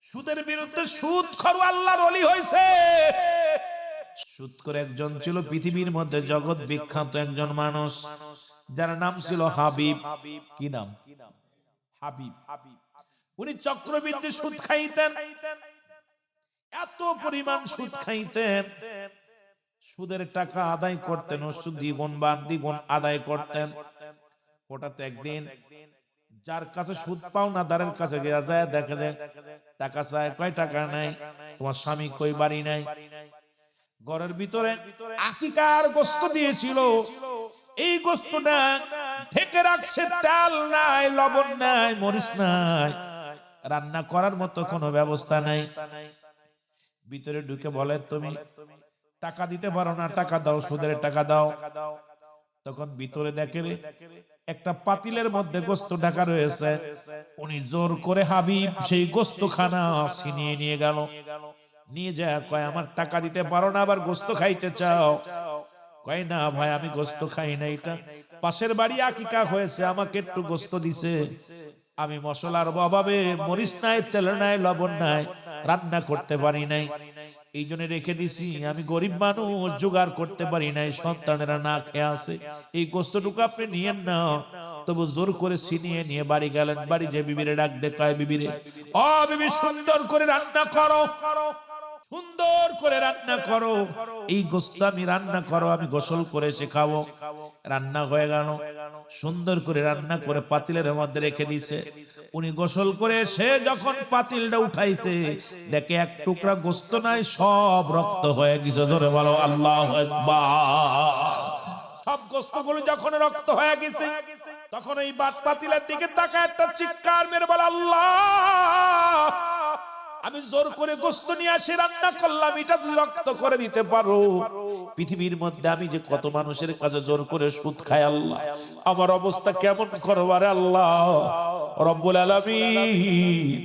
সুদের বিরুদ্ধে সুদ খরু আল্লাহর ওলি হয়েছে। সুদ করে একজন ছিল পৃথিবীর মধ্যে জগৎ বিখ্যাত একজন মানুষ, যার নাম ছিল হাবিব। কি নাম? হাবিব। উনি চক্রবৃদ্ধি সুদ খাইতেন, এত পরিমাণ সুদ খাইতেন, সুদের টাকা আদায় করতেন, সুদ দ্বিগুণ বা দ্বিগুণ আদায় করতেন। হঠাৎ একদিন যার কাছে সুদ পাওনাদারের কাছে গিয়ে যায়, দেখে যে টাকা চায়, কয় টাকা নাই, তোমার স্বামী কই, বাড়ি নাই। ঘরের ভিতরে আকিকার গোশত দিয়েছিল, এই গোশতটা ঢেকে রাখছে, তেল নাই, লবণ নাই, মরিচ নাই, রান্না করার মতো কোনো ব্যবস্থা নাই। ভিতরে ঢুকে বলে, তুমি টাকা দিতে পারো না, টাকা দাও, সুদের টাকা দাও। তখন ভিতরে দেখে একটা পাতিলের মধ্যে গোশত ঢাকা রয়েছে। উনি জোর করে হাবিব সেই গোশতখানা ছিনিয়ে নিয়ে গেল। নিয়ে যায়, কয় আমার টাকা দিতে পারো না, আবার গোশত খাইতে চাও? কয় না ভাই, আমি গোশত খাই না, এটা পাশের বাড়ি আকিকা হয়েছে, আমাকে একটু গোশত দিছে, আমি মশলার অভাবে, মরিচ নাই, তেল নাই, লবণ নাই, রান্না করতে পারি নাই, এই জন্য রেখে দিছি। আমি গরিব মানুষ, জোগাড় করতে পারি নাই, সন্তানেরা না খেয়ে আছে, এই গোশতটুকু আপনি নিয়েন না। তবু জোর করে ছিনিয়ে নিয়ে বাড়ি গেলেন। বাড়ি যে বিবিরে ডাক দেখায়, বিবিরে, ও বিবি, সুন্দর করে রান্না করো, সুন্দর করে রান্না করো, এই গোশত আমি রান্না করো, আমি গোসল করে এসে খাবো। রান্না হয়ে গেল, সুন্দর করে রান্না করে পাতিলের মধ্যে রেখে দিছে। উনি গোসল করে এসে যখন পাতিলটা উঠাইছে, দেখে এক টুকরা গোশত নাই, সব রক্ত হয়ে গেছে। জোরে বলো আল্লাহু আকবার। সব গোশতগুলো যখন রক্ত হয়ে গেছে, তখন এই পাতিলের দিকে তাকায় একটা চিৎকার মেরে বলে, আল্লাহ, আমি জোর করে গোশত নিয়ে আসি, রান্না করলাম, এটা তুমি রক্ত করে দিতে পারো? পৃথিবীর মধ্যে আমি যে কত মানুষের কাছে জোর করে সুদ খাই, আল্লাহ, আমার অবস্থা কেমন করবার আল্লাহ রব্বুল আলামিন।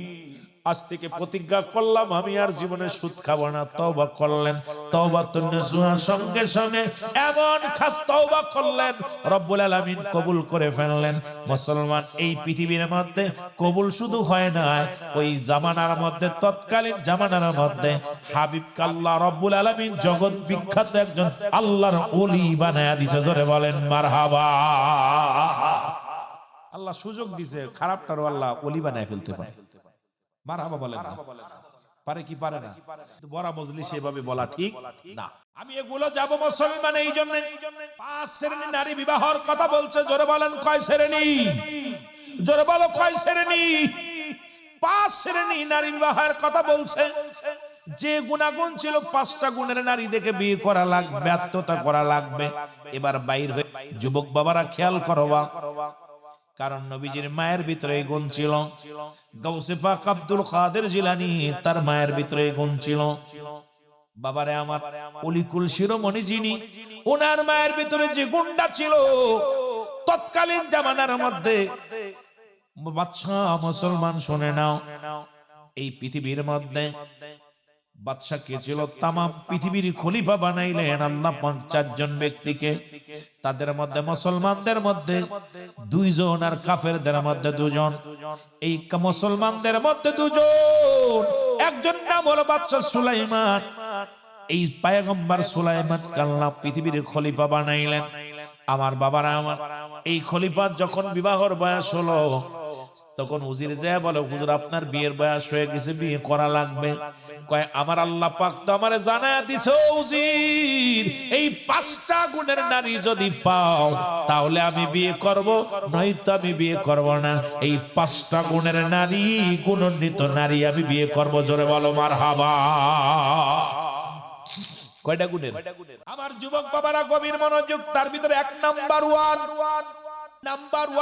আজ থেকে প্রতিজ্ঞা করলাম, আমি আর জীবনে সুদ খাবো না। তওবা করলেন, তওবাতুন নসুহা, সঙ্গে সঙ্গে এমন খাস তওবা করলেন, রব্বুল আলামিন কবুল করে ফেললেন। মুসলমান, এই পৃথিবীর মধ্যে কবুল শুধু হয় না, ওই জামানার মধ্যে, তৎকালীন জামানার মধ্যে হাবিবকে আল্লাহ রব্বুল আলামিন জগৎ বিখ্যাত একজন আল্লাহর ওলি বানায়া দিয়েছে। জোরে বলেন মারহাবা। আল্লাহ সুযোগ দিয়েছে, খারাপটারও আল্লাহ ওলি বানায় ফেলতে পারে। মারহাবা বলেন না? পারে কি পারে না? বড় মজলিসে এভাবে বলা ঠিক না। আমি এগুলো যাব মুসলমান, এই জন্য 5 শ্রেণী নারী বিবাহের কথা বলছে। জোরে বলেন কয় শ্রেণী? জোরে বলো কয় শ্রেণী? 5 শ্রেণী নারী বিবাহের কথা বলছে। যে গুণাগুণ ছিল, 5টা গুণের নারী দেখে বিয়ে করা লাগবে, ব্যর্থতা করা লাগবে। এবার বাইর হয়ে যুবক বাবারা খেয়াল করবা, কারণ নবীজির মায়ের ভিতরে এই গুণ ছিল। গাউসে পাক আব্দুল কাদের জিলানী, তার মায়ের ভিতরে এই গুণ ছিল। বাবারে আমার, অলিকুল শিরোমণি যিনি, ওনার মায়ের ভিতরে যে গুণটা ছিল, তৎকালীন জামানার মধ্যে, বাদশাহ মুসলমান শুনে নাও, এই পৃথিবীর মধ্যে বাদশাহ কে ছিল? তামাম পৃথিবীর খলিফা বানাইলেন আল্লাহ পাক 4 জন ব্যক্তিকে। তাদের মধ্যে মুসলমানদের মধ্যে 2 জন, আর কাফেরদের মধ্যে 2 জন। এই মুসলমানদের মধ্যে 2 জন, একজন নাম হলো বাদশাহ সুলাইমান। এই পয়গম্বর সুলাইমান আল্লাহ পৃথিবীর খলিফা বানাইলেন। আমার বাবারা আমার, এই খলিফা যখন বিবাহর বয়স হলো, তখন উজির যায় বলে, হুজুর আপনার বিয়ের বয়স হয়ে গেছে, বিয়ে করা লাগবে। কয়, আমার আল্লাহ পাক তো আমারে জানায়া দিছে উজির, এই 5টা গুণের নারী যদি পাও তাহলে আমি বিয়ে করব, নয়তো আমি বিয়ে করব না। এই 5টা গুণের নারী, গুণান্বিত নারী আমি বিয়ে করব। জোরে বলো মারহাবা। কয়টা গুণের? আমার যুবক বাবারা গভীর মনোযোগ, তার ভিতরে 1 নাম্বার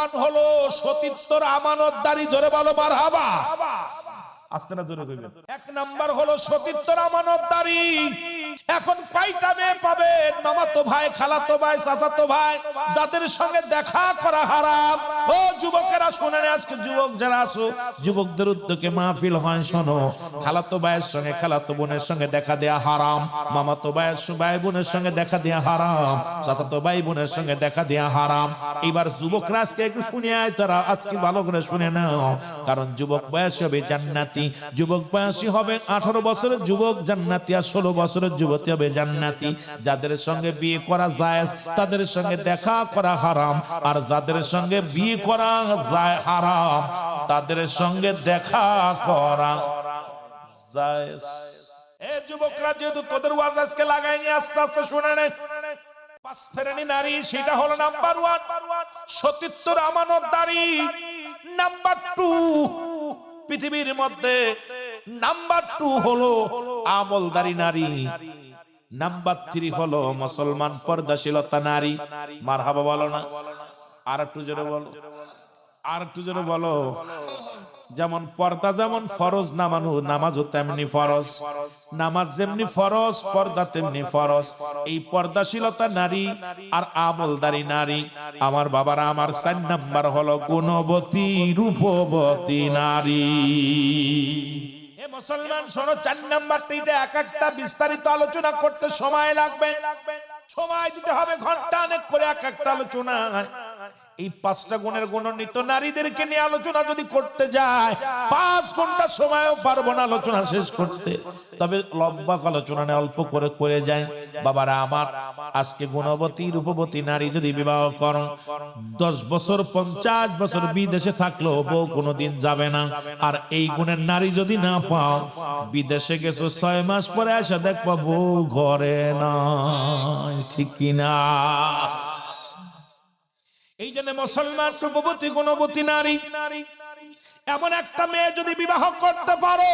1 হলো সতীত্বর আমানতদারি। জোরে বলো মারহাবা। আস্তে না জোরে কইবেন। 1 নাম্বার হলো সতীত্বর আমানতদারি। এখন কয়টা মেয়ে পাবেন? মামাতো ভাই, খালাতো ভাই, চাচাতো ভাই, যাদের সঙ্গে দেখা করা হারাম। ও যুবকেরা শুনেন, আজকে যুবক যারা আছো, যুবকদের উদ্যোগে মাহফিল হয়, শোনো, খালাতো ভাইয়ের সঙ্গে, খালাতো বোনের সঙ্গে দেখা দেয়া হারাম, মামাতো ভাইয়ের ভাই বোনের সঙ্গে দেখা দেয়া হারাম, চাচাতো ভাই বোনের সঙ্গে দেখা দেয়া হারাম। এবার যুবকরা আজকে একটু শুনে আয়, তারা আজকে ভালো করে শুনে নাও, কারণ যুবক বয়স হবে জান্নাতি জান্নাতি, যুবক বয়সী হবে 18 বছরের যুবক জান্নাতি, আর 16 বছরের যুবতী হবে জান্নাতি। যাদের সঙ্গে বিয়ে করা জায়েজ তাদের সঙ্গে দেখা করা হারাম, আর যাদের সঙ্গে বিয়ে করা যায় হারাম তাদের সঙ্গে দেখা করা জায়েজ। এ যুবকরা, যেহেতু তোদের ওয়াজ আজকে লাগাইনি, আস্তে আস্তে শুনে নে। পাঁচ ফেরেনি নারী, সেটা হলো নাম্বার 1 সতীত্বর আমানতদারী। নাম্বার 2 পৃথিবীর মধ্যে নাম্বার 2 হলো আমলদারী নারী। নাম্বার 3 হলো মুসলমান পর্দাশীলতা নারী। মারহাবা বলো না? আর একটু জোরে বলো, আর একটু জোরে বলো। যেমন পর্দা যেমন ফরজ, নামাজও তেমনি ফরজ। নামাজ যেমনি ফরজ, পর্দা তেমনি ফরজ। এই পর্দাশীলতা নারী আর আমলদারী নারী, আমার বাবারা, আমার 4 নাম্বার হলো গুণবতী রূপবতী নারী। এ মুসলমান শোনো, 4 নাম্বারটা, এটা এক একটা বিস্তারিত আলোচনা করতে সময় লাগবে, সময় দিতে হবে ঘন্টা অনেক করে এক একটা আলোচনা। এই 5টা গুণের গুণান্বিত নারীদেরকে নিয়ে আলোচনা যদি করতে যায় 5 ঘন্টা সময়ও পারবো না আলোচনা শেষ করতে। তবে লম্বা আলোচনা না, অল্প করে করে যায়। বাবারা আমার, আজকে গুণবতী রূপবতী নারী যদি বিবাহ করো, 10 বছর 50 বছর বিদেশে থাকলেও বউ কোনোদিন যাবে না। আর এই গুণের নারী যদি না পাও, বিদেশে গেছো 6 মাস পরে এসে দেখবো বউ ঘরে নাই, ঠিক কিনা? এই জন্য মুসলমান রূপবতী গুণবতী নারী, এমন একটা মেয়ে যদি বিবাহ করতে পারো,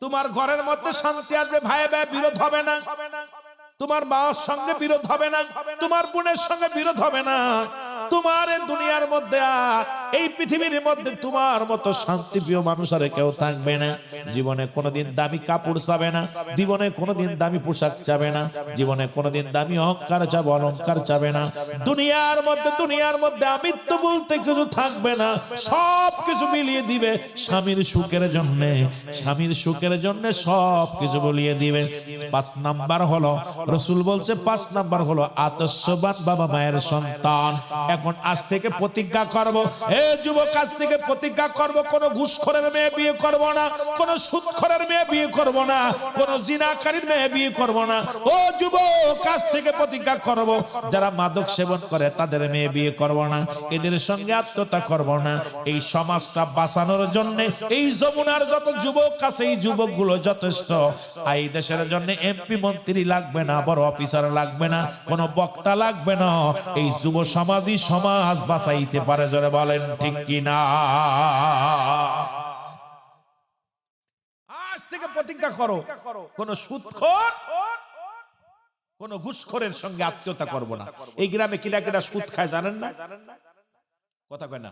তোমার ঘরের মধ্যে শান্তি আসবে, ভাই ভাই বিরোধ হবে না, তোমার মার সঙ্গে বিরোধ হবে না, তোমার বোনের সঙ্গে বিরোধ হবে না। তোমার দুনিয়ার মধ্যে আর এই পৃথিবীর মধ্যে তোমার মতো শান্তিপ্রিয় মানুষ আর কেউ থাকবে না। জীবনে কোনোদিন দামি কাপড় চাবে না, জীবনে কোনোদিন দামি পোশাক চাবে না, জীবনে কোনোদিন দামি অহংকার চাবে, অলংকার চাবে না। দুনিয়ার মধ্যে আমিত্ব বলতে কিছু থাকবে না, সব কিছু মিলিয়ে দিবে স্বামীর সুখের জন্য, স্বামীর সুখের জন্য সব কিছু বলিয়ে দিবে। 5 নাম্বার হলো, রাসূল বলছে 5 নাম্বার হলো আদর্শবান বাবা মায়ের সন্তান। এখন আজ থেকে প্রতিজ্ঞা করব, হে যুবক, আজ থেকে প্রতিজ্ঞা করব, কোন ঘুষখোরের মেয়ে বিয়ে করব না, কোন সুদখোরের মেয়ে বিয়ে করব না, কোন জিনাকারীর মেয়ে বিয়ে করব না। ও যুবক, আজ থেকে প্রতিজ্ঞা করব, যারা মাদক সেবন করে তাদের মেয়ে বিয়ে করব না, এদের সঙ্গে আত্মীয়তা করব না। এই সমাজটা বাঁচানোর জন্য এই যমুনার যত যুবক আছে, এই যুবকগুলো যথেষ্ট। এই দেশের জন্য এমপি মন্ত্রী লাগবে না, বড় অফিসার লাগবে না, কোন বক্তা লাগবে না। এই যুব সমাজই সমাজ বাঁচাইতে পারে, জোরে বলেন ঠিক কিনা? আজ থেকে প্রতিজ্ঞা করো, কোন সুদখোর, কোন ঘুষখোরের সঙ্গে আত্মীয়তা করব না। এই গ্রামে কিনা কিনা সুদ খায় জানেন না? কথা কয় না,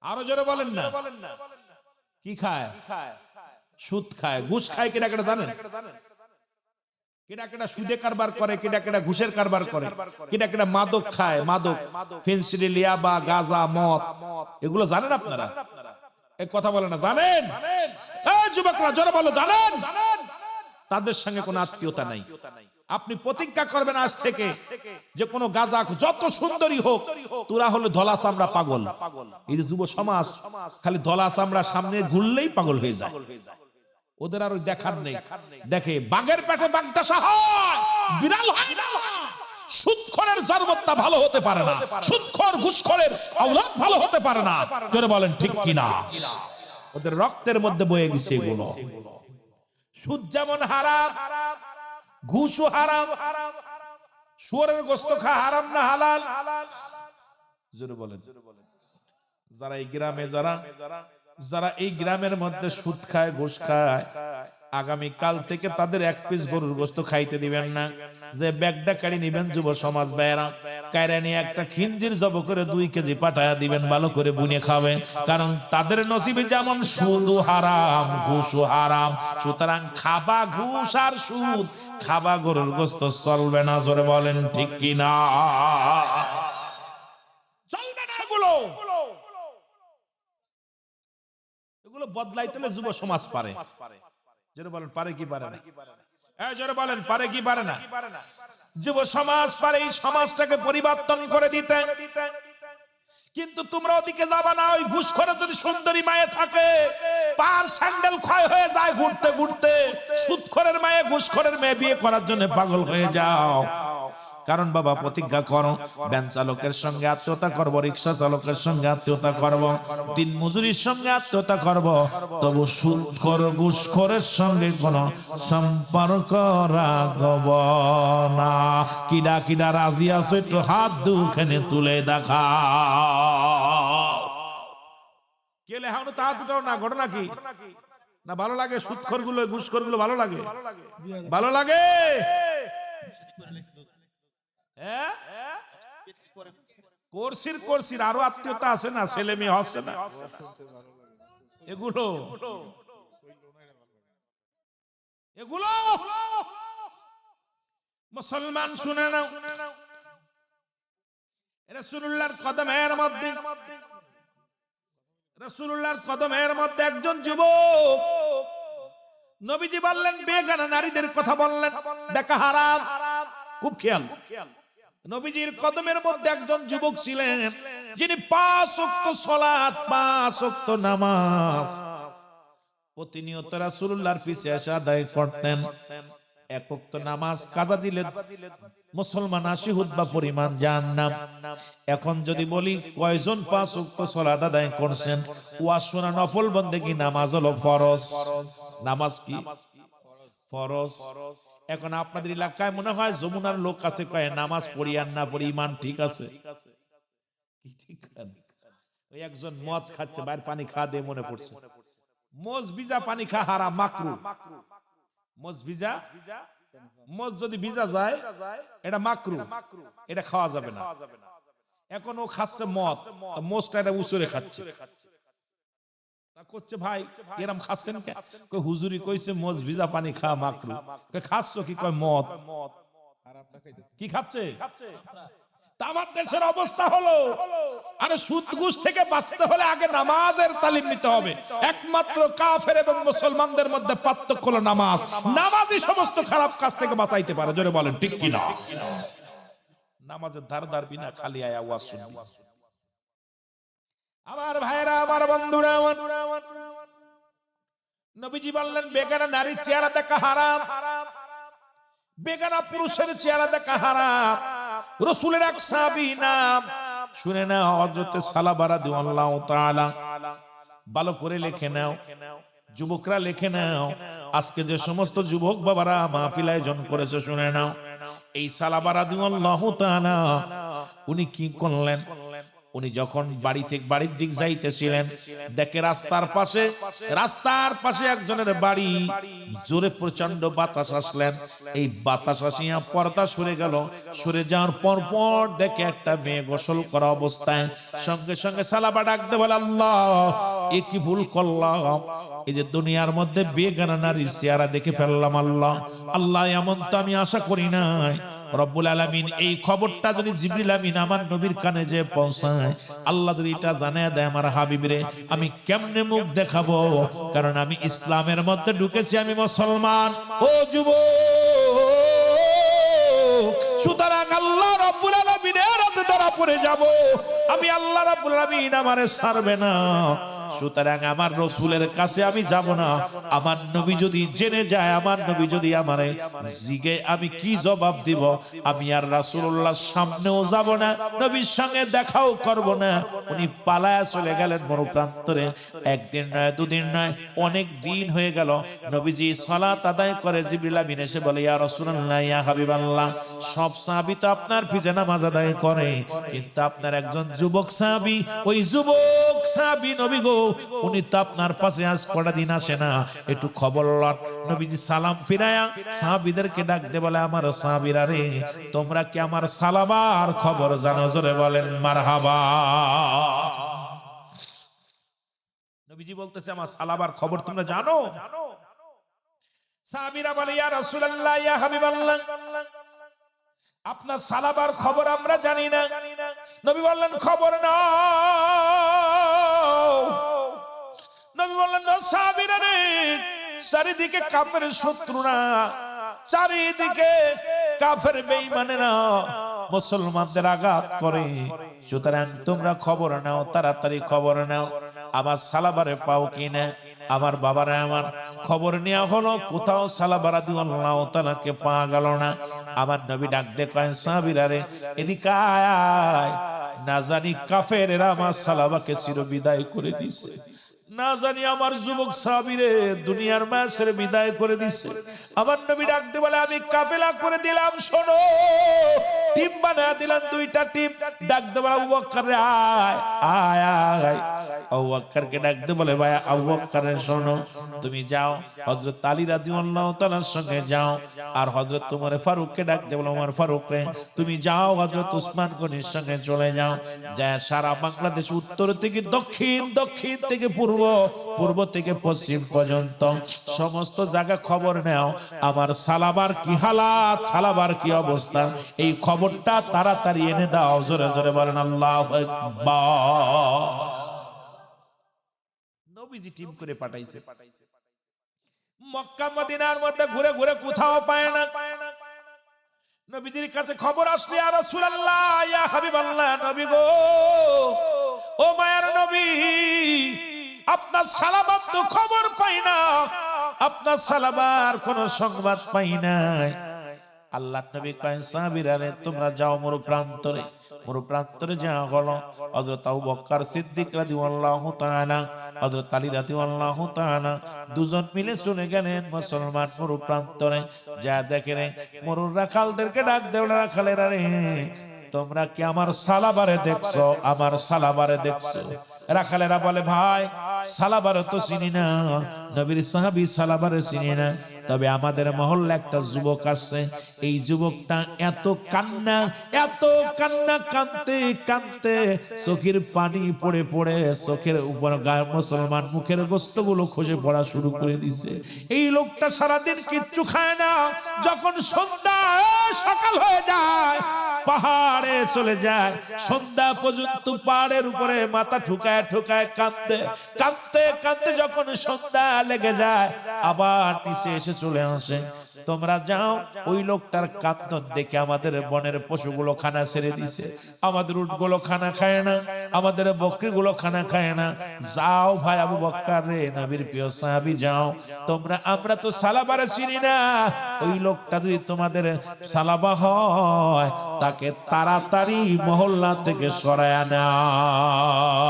আরো জোরে বলেন না। কি খায়? সুদ খায়, ঘুষ খায়। কিনা কিনা জানেন? কিনা কিনা সুদে কারবার করে, কিনা কিনা ঘুষের কারবার করে, কিনা কিনা মাদক খায়, মাদক, ফেন্সিডিল, ইয়াবা, গাঁজা, মদ, এগুলো জানেন আপনারা? এই কথা বলে না, জানেন? এই যুবকরা জোরে বলো, জানেন? তাদের সঙ্গে কোনো আত্মীয়তা নাই। আপনি প্রতিজ্ঞা করবেন আজ থেকে যে কোনো গাঁজা যত সুন্দরী হোক, তোরা হলো ধলা চামড়া পাগল। এই যে যুব সমাজ খালি ধলা চামড়া সামনে ঘুরলেই পাগল হয়ে যায়, ওদের আর দেখার নেই। দেখে বাঘের পেটে বাঘটা হয়, বিড়াল হয় না। সুদখোরের জন্মটা ভালো হতে পারে না, সুদখোর ঘুষখোরের আওলাদ ভালো হতে পারে না, জোরে বলেন ঠিক কিনা? ওদের রক্তের মধ্যে বয়ে গেছে এগুলো। সুদ যেমন হারাম, ঘুষও হারাম। শুয়োরের গোশত খাওয়া হারাম না হালাল? জোরে বলেন। যারা এই গ্রামে, যারা এই গ্রামের মধ্যে সুদ খায়, ঘুষ খায়, আগামী কাল থেকে তাদের 1 পিস গরুর গোশত খাইতে দিবেন না। যে ব্যাগটা কাড়ি নিবেন যুব সমাজ ভাইয়েরা, কায়রা নিয়ে একটা খিনজির জব করে 2 কেজি পাঠায়া দিবেন, ভালো করে বুনে খাবেন। কারণ তাদের নসিবে যেমন সুদ হারাম, ঘুষ হারাম। সুতরাং খাবা ঘুষ আর সুদ, খাবা গরুর গোশত চলবে না, জোরে বলেন ঠিক কিনা? চলবে না এগুলো। এগুলো বদলাইতে হলে যুব সমাজ পারে। জোরে বলেন পারে কি পারে না? জোরে বলেন পারে কি পারে না? যুব সমাজ পারে এই সমাজটাকে পরিবর্তন করে দিতে। কিন্তু তোমরা ওদিকে যাবা না। ওই ঘুষখোরে যদি সুন্দরী মায়ে থাকে, পার স্যান্ডেল ক্ষয় হয়ে যায় ঘুরতে ঘুরতে, সুদখোরের মায়ে ঘুষখোরের মেয়ে বিয়ে করার জন্য পাগল হয়ে যাও। কারণ বাবা প্রতিজ্ঞা করো, ভ্যান চালকের সঙ্গে আত্মীয়তা করব, রিক্সা চালকের সঙ্গে আত্মীয়তা করব, দিন মজুরির সঙ্গে আত্মীয়তা করব, তবু সুদখোর ঘুষখোরের সঙ্গে কোনো সম্পর্ক রাখব না। কিডা কিডা রাজি আছো একটু হাত দুখানে তুলে দেখা। কেলে হানো তা দুটাও না ঘটনা কি না ভালো লাগে? সুদখোর গুলো ঘুষখোর গুলো ভালো লাগে? ভালো লাগে? করছির আরো আত্মীয়তা আছে না, ছেলে মেয়ে হচ্ছে না, এগুলো এগুলো মুসলমান শুনে নাও। রাসূলুল্লাহর কদমের মধ্যে একজন যুবক, নবীজি বললেন বেগানা নারীদের কথা বললেন, দেখা হারাম, খুব খেয়াল। নবীজির কদমের মধ্যে একজন যুবক ছিলেন যিনি 5 ওয়াক্ত সালাত, 5 ওয়াক্ত নামাজ প্রতিনিয়ত রাসূলুল্লাহর পিছে এসে আদায় করতেন। 1 ওয়াক্ত নামাজ কাজা দিলে মুসলমান 80 হুতবা পরিমাণ জাহান্নাম। এখন যদি বলি কয়জন 5 ওয়াক্ত সালাত আদায় করছেন? ওয়াজ শোনা নফল বন্দেগী, নামাজ হলো ফরজ। নামাজ কি ফরজ? এখন আপনাদের এলাকায় মনে হয় যমুনার লোক কাছে কয় নামাজ পড়ি আর না পড়ি ইমান ঠিক আছে। ওই একজন মদ খাচ্ছে, বাইরে পানি খা দিয়ে মনে পড়ছে, মজ ভিজা পানি খা হারাম, মাকরু। মজ ভিজা, মজ যদি ভিজা যায় এটা মাকরু, এটা খাওয়া যাবে না। এখন ও খাচ্ছে মদ, মজটা এটা উচরে খাচ্ছে, করছে ভাই এরম খাচ্ছেন কে? কই হুজুরি কইছে মজ ভিজা পানি খা মাকরু। কই খাচ্ছো কি? কয় মদ। কি খাচ্ছে? আমার দেশের অবস্থা হলো, আরে সুদ ঘুষ থেকে বাঁচতে হলে আগে নামাজের তালিম নিতে হবে। একমাত্র কাফের এবং মুসলমানদের মধ্যে পার্থক্য হলো নামাজ। নামাজই সমস্ত খারাপ কাজ থেকে বাঁচাইতে পারে। জোরে বলেন ঠিক কিনা? নামাজের ধার বিনা খালি আয়া ওয়াজ শুনবি। আমার ভাইরা, আমার বন্ধুরা, নবীজি বললেন বেগানা নারীর চেহারা দেখা হারাম, বেগানা পুরুষের চেহারা দেখা হারাম। রাসূলের এক সাহাবী নাম শুনে নাও, হযরত সালাবা রাদিয়াল্লাহু তাআলা। ভালো করে লিখে নাও, যুবকরা লিখে নাও। আজকে যে সমস্ত যুবক বাবারা মাহফিল আয়োজন করেছে শুনে নাও, এই সালাবা রাদিয়াল্লাহু তাআলা উনি কি করলেন? উনি যখন বাড়ির দিক যাইতেছিলেন, দেখে রাস্তার পাশে একজনের বাড়ি, জোরে প্রচন্ড বাতাস আসলেন। এই বাতাস আসিয়া পর্দা সরে গেল। সরে যাওয়ার পর দেখে একটা মেয়ে গোসল করা অবস্থায়। সঙ্গে সঙ্গে সালাবা ডাক দে বলে, আল্লাহ এ কি ভুল করলাম, এই যে দুনিয়ার মধ্যে বেগানা নারীর চেহারা দেখে ফেললাম। আল্লাহ এমন তো আমি আশা করি নাই। রব্বুল আলামিন এই খবরটা যদি জিবরিল আমিন আমার নবীর কানে যে পৌঁছায়, আল্লাহ যদি এটা জানিয়ে দেয় আমার হাবিবরে, আমি কেমনে মুখ দেখাবো? কারণ আমি ইসলামের মধ্যে ঢুকেছি, আমি মুসলমান। ও যুবক, সুতরাং আল্লাহ রাব্বুল আলামিনের হাতে ধরা পড়ে যাব। আমি আল্লাহ রাব্বুল আলামিন আমারে ছাড়বে না। সুতরাং আমার রাসূলের কাছে আমি যাব না। আমার নবী যদি জেনে যায়, আমার নবী যদি আমারে জিগে, আমি কি জবাব দিব? আমি আর রাসূলুল্লাহর সামনেও যাব না, নবীর সঙ্গে দেখাও করব না। উনি পালায়া চলে গেলেন মরুপ্রান্তরে। একদিন নয়, দুদিন নয়, অনেক দিন হয়ে গেল। নবীজি সালাত আদায় করে, জিবরিল আমিন এসে বলে, ইয়া রাসূলুল্লাহ, ইয়া হাবিবাল্লাহ, সব সাহাবী তো আপনার পিছে নামাজ আদায় করে, কিন্তু আপনার একজন যুবক সাহাবী, ওই যুবক সাহাবী নবী গো, উনি তো আপনার পাশে আজ কটা দিন আসে না, একটু খবর লন। নবীজি সালাম ফিরায়া সাহাবীদেরকে ডাক দে বলে, আমার সাহাবীরা রে, তোমরা কি আমার সালাবার খবর জানো? জোরে বলেন মারহাবা। নবীজি বলতেছে, আমার সালাবার খবর তোমরা জানো? সাহাবীরা বলে, ইয়া রাসূলুল্লাহ, ইয়া হাবিবাল্লাহ, আপনার সালাবার খবর আমরা জানি না। নবী বললেন, খবর নাও। নবী বললেন, সাহাবীরা রে, চারিদিকে কাফের শত্রুরা, চারিদিকে কাফের বেঈমানেরা, মুসলমানদের আঘাত করে। সুতরাং তোমরা খবর নাও, তাড়াতাড়ি খবর নাও আমার সালাবারে পাও কিনা। আমার বাবারা আমার খবর নেওয়া হলো, কোথাও সালাবা রাদিয়াল্লাহু তাআলাকে পাওয়া গেল না। আমার নবী ডাক দিয়ে কয় সাহাবীরা রে এদিকে আয়, না জানি কাফেরেরা আমার সালাবাকে চিরবিদায় করে দিছে, না জানি আমার যুবক সাহাবীরে দুনিয়ার মাসের বিদায় করে দিছে। আমার নবী ডাক দিয়ে বলে আমি কাফেলা করে দিলাম, শোনো টিম বানা দিলাম, দুইটা টিম। ডাক দিয়ে বলে আবু বকর রে আয় আয় আয়। আবু বকরকে ডাক দিয়ে বলে ভাই আবু বকর রে শোনো, তুমি যাও হযরত আলী রাদিয়াল্লাহু তাআলার সঙ্গে যাও, আর হযরত ওমর ফারুককে ডাক দিয়ে বলে ওমর ফারুক রে তুমি যাও হযরত উসমান গনির সঙ্গে চলে যাও, যা সারা বাংলাদেশ উত্তর থেকে দক্ষিণ, দক্ষিণ থেকে পূর্ব, পূর্ব থেকে পশ্চিম পর্যন্ত সমস্ত জায়গা খবর নাও আমার সালাবার কি হালাত, সালাবার কি অবস্থা, এই খবরটা তাড়াতাড়ি এনে দাও। জোরে জোরে বলেন আল্লাহু আকবার। নবীজি টিম করে পাঠাইছে, মক্কা মদিনার মধ্যে ঘুরে ঘুরে কোথাও পায় না। নবীজির কাছে খবর আসলে ইয়া রাসূলুল্লাহ ইয়া হাবিবাল্লাহ, নবী গো ও মায়ার নবী আপনার সালাবার তো খবর পাই না, আপনার সালাবার কোনো সংবাদ পাই নাই। আল্লাহ নবী কয় সাহাবীরা রে তোমরা যাও মরু প্রান্তরে, মরু প্রান্তরে যাওয়া হলো। হযরত আবু বকর সিদ্দিক রাদিয়াল্লাহু তাআলা, হযরত আলী রাদিয়াল্লাহু তাআলা দুজন মিলে চলে গেলেন মুসলমান মরু প্রান্তরে। যা দেখেন মরুর রাখালদেরকে ডাক দেও, রাখালেরা রে তোমরা কি আমার সালাবারে দেখছো, আমার সালাবারে দেখছো? রাখালেরা বলে ভাই সালাবারে তো চিনি না, নবীর সাহাবী সালাবারে চিনি না, তবে আমাদের মহল্লা একটা যুবক আছে, এই যুবকটা এত কান্না, এত কান্না, কাঁদতে কাঁদতে চোখের পানি পড়ে পড়ে চোখের উপর মুসলমান মুখের গোস্তগুলো খসে পড়া শুরু করে দিছে। এই লোকটা সারাদিন কিচ্ছু খায় না, যখন সন্ধ্যা সকাল হয়ে যায় পাহাড়ে চলে যায়, সন্ধ্যা পর্যন্ত পাহাড়ের উপরে মাথা ঠুকায় ঠুকায় কাঁদতে কাঁদতে কাঁদতে যখন সন্ধ্যা লেগে যায় আবার নিচে এসে চলে আসে। তোমরা যাও ওই লোকটার কাঁদন দেখে আমাদের বনের পশুগুলো খানা ছেড়ে দিছে, আমাদের উটগুলো খানা খায় না, আমাদের বকরিগুলো খানা খায় না। যাও ভাই আবু বকর রে নবীর প্রিয় সাহাবী যাও তোমরা, আমরা তো সালাবারে চিনি না, ওই লোকটা যদি তোমাদের সালাবা হয় তাকে তাড়াতাড়ি মহল্লা থেকে সরায় নাও।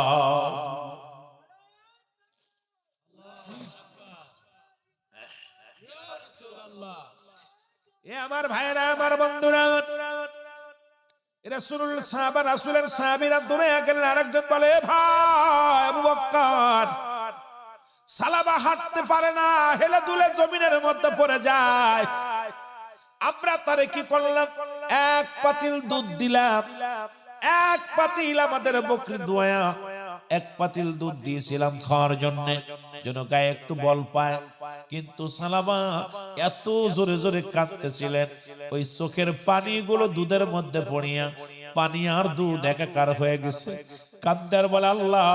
এ আমার ভাইরা, আমার বন্ধুরা, রাসূলুল্লাহ সাহাবা, রাসূলের সাহাবীরা দূরে গেলেন। আরেকজন বলে ভাই আবু বকর সালাবা হাঁটতে পারে না, হেলে দুলে জমিনের মধ্যে পড়ে যায়, আমরা তারে কি করলাম, এক পাতিল দুধ দিলাম, এক পাতিল আমাদের বকরি দোয়া, এক পাতিল দুধ দিয়েছিলাম খাওয়ার জন্য, যেন গায়ে একটু বল পায়। কিন্তু সালাবা এত জোরে জোরে কাঁদতেছিলেন, ওই চোখের পানিগুলো দুধের মধ্যে পড়িয়া পানি আর দুধ একাকার হয়ে গেছে। কান্দার বলে আল্লাহ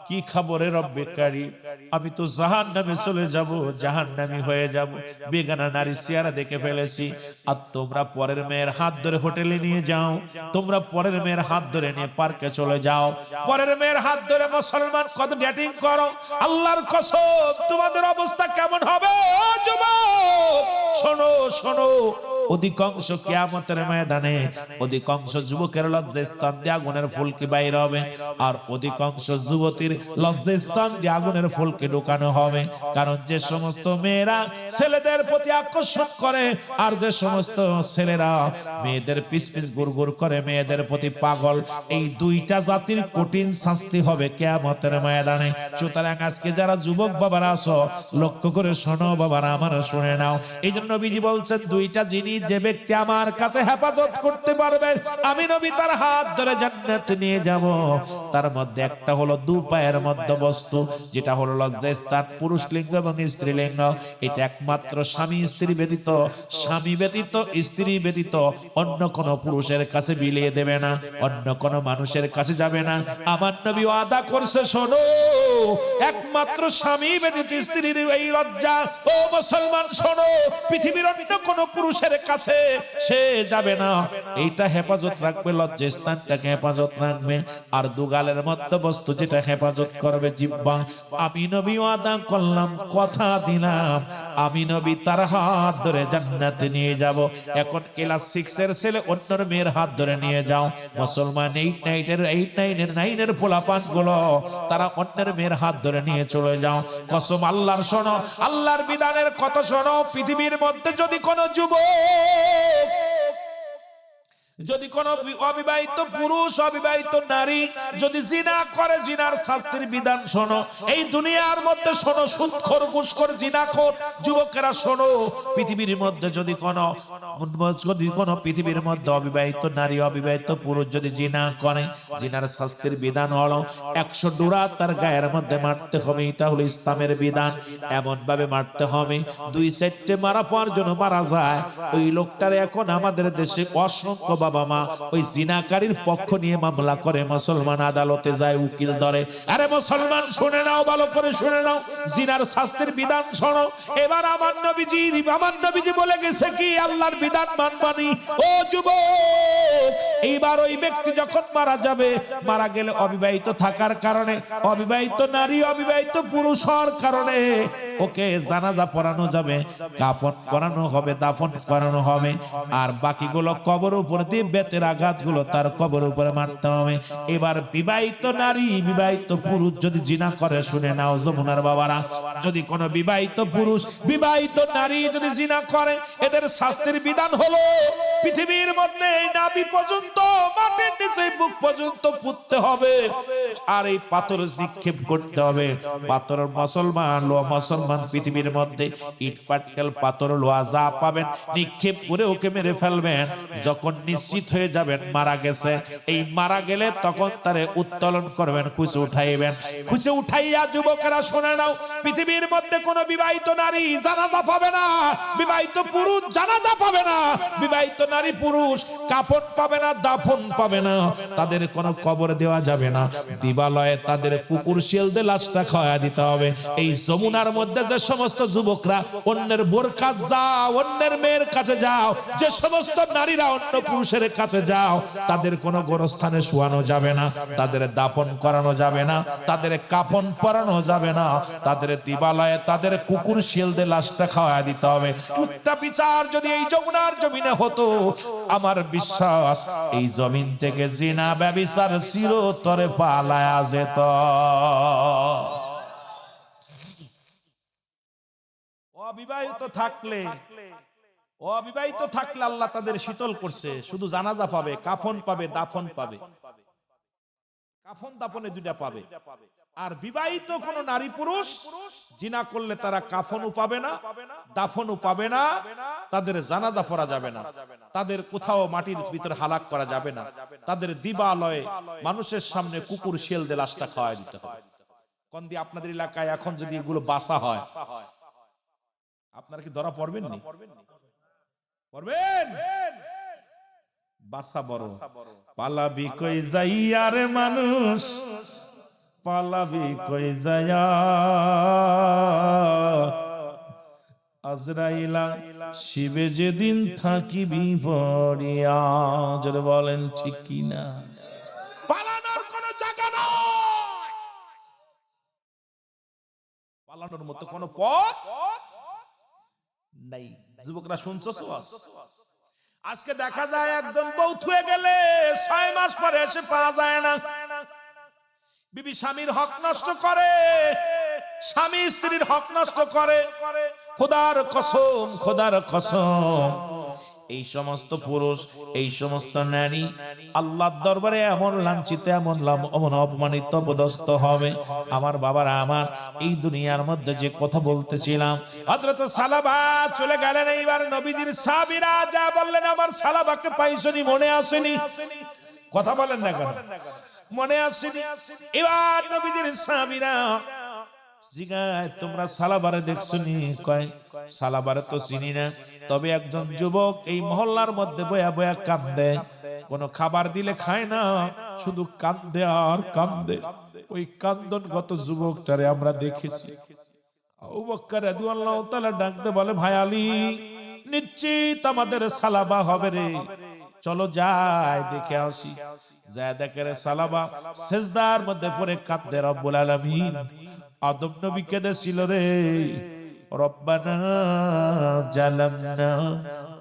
কি খবরে রব্বে কারীম, আমি তো জাহান্নামে চলে যাব, জাহান্নামী হয়ে যাব, বেগানা নারী চেহারা দেখে ফেলেছি। আর তোমরা পরের মেয়ের হাত ধরে হোটেলে নিয়ে যাও, তোমরা পরের মেয়ের হাত ধরে নিয়ে পার্কে চলে যাও, পরের মেয়ের হাত ধরে মুসলমান কত ডেটিং করো, আল্লাহর কসম তোমাদের অবস্থা কেমন হবে ও যুবক। শোনো শোনো, অধিকাংশ কিয়ামতের ময়দানে অধিকাংশ যুবকের লজ্জাস্থান দিয়ে আগুনের ফুলকি বাইর হবে, আর অধিকাংশ যুবতীর লজ্জাস্থান দিয়ে আগুনের ফুলকি ঢোকানো হবে। কারণ যে সমস্ত মেয়েরা ছেলেদের প্রতি আকর্ষণ করে, আর যে সমস্ত ছেলেরা মেয়েদের পিছ পিছ গুড়গুড় করে মেয়েদের প্রতি পাগল, এই দুইটা জাতির কঠিন শাস্তি হবে কিয়ামতের ময়দানে। সুতরাং আজকে যারা যুবক বাবারা আছো লক্ষ্য করে শোনো বাবারা, আমার শুনে নাও। এই জন্য নবীজি বলছেন দুইটা জিনিস যে ব্যক্তি আমার কাছে হেফাজত করতে পারবে আমি নবী তার হাত ধরে জান্নাতে নিয়ে যাব। তার মধ্যে একটা হলো দু পায়ের মধ্যে বস্তু, যেটা হলো লজ্জাস্থান, পুরুষ লিঙ্গ এবং স্ত্রী লিঙ্গ। এটা একমাত্র স্বামী স্ত্রী ব্যতীত, স্বামী ব্যতীত স্ত্রী ব্যতীত অন্য কোন পুরুষের কাছে বিলিয়ে দেবে না, অন্য কোন মানুষের কাছে যাবে না। আমার নবী ওয়াদা করছে, শোনো একমাত্র স্বামী ব্যতীত স্ত্রীর এই লজ্জা, ও মুসলমান শোনো, পৃথিবীর অন্য কোন পুরুষের কাছে সে যাবে না। এইটা হেফাজত রাখবে, লজ্জাস্থানটাকে হেফাজত রাখবে। আর দুগালের মধ্যবস্তু যেটা হেফাজত করবে জিহ্বা। আমি নবী ওয়াদা করলাম, কথা দিলাম, আমি নবী তার হাত ধরে জান্নাতে নিয়ে যাব। এখন ক্লাস 6 এর ছেলে অন্যের মেয়ের হাত ধরে নিয়ে যাও। মুসলমান 8 9 এর পোলাপান গুলো তারা অন্যের মেয়ের হাত ধরে নিয়ে চলে যাও। কসম আল্লাহর, শোনো আল্লাহর বিধানের কথা শোনো। পৃথিবীর মধ্যে যদি কোনো যুবক, যদি কোন অবিবাহিত পুরুষ, অবিবাহিত নারী যদি জিনা করে, জিনার শাস্তির বিধান শোনো। এই দুনিয়ার মধ্যে শোনো, সুদখোর, ঘুষখোর, জিনাখোর যুবকেরা শোনো। পৃথিবীর মধ্যে যদি কোনো পৃথিবীর মধ্যে অবিবাহিত নারী, অবিবাহিত পুরুষ যদি জিনা করে, জিনার শাস্তির বিধান হলো 100 ডোরা তার গায়ের মধ্যে মারতে হবে। এটা হলো ইসলামের বিধান। এমন ভাবে মারতে হবে 2-4টে মারা পর জন্য মারা যায়। ওই লোকটার এখন আমাদের দেশে অসংখ্য বাবা মা ওই জিনাকারীর পক্ষ নিয়ে মামলা করে, মুসলমান আদালতে যায়, উকিল ধরে। আরে মুসলমান শুনে নাও, ভালো করে শুনে নাও, জিনার শাস্তির বিধান শোনো। এবার আমার নবীজি বলে গেছে কি, আল্লাহর বিধান মানবানি। ও যুবক, এইবার ওই ব্যক্তি যখন মারা যাবে, মারা গেলে অবিবাহিত থাকার কারণে, অবিবাহিত নারী, অবিবাহিত পুরুষ হওয়ার কারণে ওকে জানাজা পড়ানো যাবে, কাফন পরানো হবে, দাফন করানো হবে। আর বাকিগুলো কবর উপর দিয়ে বেতের আঘাতগুলো তার কবর উপরে মারতে হবে। এবার বিবাহিত নারী, বিবাহিত পুরুষ যদি জিনা করে, শুনে নাও যমুনার বাবারা, যদি কোনো বিবাহিত পুরুষ, বিবাহিত নারী যদি জিনা করে, এদের শাস্তির বিধান হলো পৃথিবীর মধ্যে এই নাভি পর্যন্ত, মাটির নিচে বুক পর্যন্ত পুঁততে হবে। আর এই পাথর নিক্ষেপ করতে হবে। পাথর মুসলমান পৃথিবীর মধ্যে ইট পাটকেল পাথর লোহা যা পাবেন নিক্ষেপ করে ওকে মেরে ফেলবেন। যখন নিশ্চিত হয়ে যাবেন মারা গেছে, এই মারা গেলে তখন তারে উত্তোলন করবেন, খুঁজে উঠাইবেন। খুঁজে উঠাইয়া যুবকেরা শুনে নাও, পৃথিবীর মধ্যে কোনো বিবাহিত নারী জানাজা পাবে না, বিবাহিত পুরুষ জানাজা পাবে না, বিবাহিত নারী পুরুষ কাফন পাবে না, দাফন পাবে না, তাদের কোনো কবর দেওয়া যাবে না। দিবালয়ে তাদের কুকুর শিয়াল দিয়ে লাশটা খাওয়া দিতে হবে। এই যমুনার মধ্যে যে সমস্ত যুবকরা অন্যের বোর কাছে যাও, অন্যের মেয়ের কাছে যাও, যে সমস্ত নারীরা অন্য পুরুষের কাছে যাও, তাদের কোনো গোরস্থানে শোয়ানো যাবে না, তাদের দাফন করানো যাবে না, তাদের কাফন পরানো যাবে না, তাদের দিবালয়ে তাদের কুকুর শিয়াল দিয়ে লাশটা খাওয়া দিতে হবে। একটা বিচার যদি এই যমুনার জমিনে হতো, আমার বিশ্বাস এই জমিন থেকে জিনা ব্যভিচার চিরতরে পালায়া যেত। অবিবাহিত থাকলে আল্লাহ তাদের শীতল করছে, শুধু জানাজা পাবে, কাফন পাবে, দাফন পাবে। কাফন দাফনে দুইটা পাবে। আর বিবাহিত কোন নারী পুরুষ জিনা করলে তারা কাফনও পাবে না, দাফনও পাবে না, তাদের জানাজা পড়া যাবে না, তাদের কোথাও মাটির ভিতর হালাক করা যাবে না, তাদের দিবালয়ে মানুষের সামনে কুকুর শিয়াল দিয়ে লাশটা খাওয়াই দিতে হবে। কোন দিয়ে আপনাদের এলাকায় এখন যদি এগুলো বাসা হয়, আপনারা কি ধরা পড়বেন না? পড়বেন? বাসা বড়। পালাবি কই যাইয়া রে মানুষ, পালাবি কই যাইয়া, আজরাইলা শিবে যেদিন থাকিবি পড়িয়া। যদি বলেন ঠিক কি না? পালানোর কোন জায়গা নয়, পালানোর মতো কোন পথ নাই। যুবকরা শুনছো? আজকে দেখা যায় একজন বউ থুয়ে গেলে 6 মাস পরে এসে পাওয়া যায় না। বিবি স্বামীর হক নষ্ট করে, স্বামী স্ত্রীর হক নষ্ট করে। খোদার কসম, খোদার কসম, এই সমস্ত পুরুষ, এই সমস্ত নারী আল্লাহর দরবারে এমন লাঞ্ছিত, এমন অপমানিত, অপদস্থ হবে। আমার বাবারা আমার, এই দুনিয়ার মধ্যে যে কথা বলতেছিলাম, হযরত সালাবা চলে গেলেন। এইবার নবীজির সাহাবীরা যা বললেন, আমার সালাবাকে পাইছনি, মনে আসেনি? কথা বলেন না কেন? মনে আসেনি? এবার নবীজির সাহাবীরা জিগায়, তোমরা সালাবারে দেখছনি? কয় সালাবারে তো চিনি না, তবে একজন যুবক এই মহল্লার মধ্যে বয়া বয়া কান্দে, কোনো খাবার দিলে খায় না, শুধু কান্দে আর কান্দে। ওই কান্দনগত যুবকটারে আমরা দেখেছি। আবু বকর রাদিয়াল্লাহু তাআলা ডাকতে বলে, ভাই আলী, নিশ্চিত আমাদের সালাবা হবে রে, চলো যাই দেখে আসি। যায় দেখে রে সালাবা সেজদার মধ্যে পড়ে কাঁদে রব্বুল আলামিন। আদম নবী কেঁদেছিল রে, রব্বানা জালামনা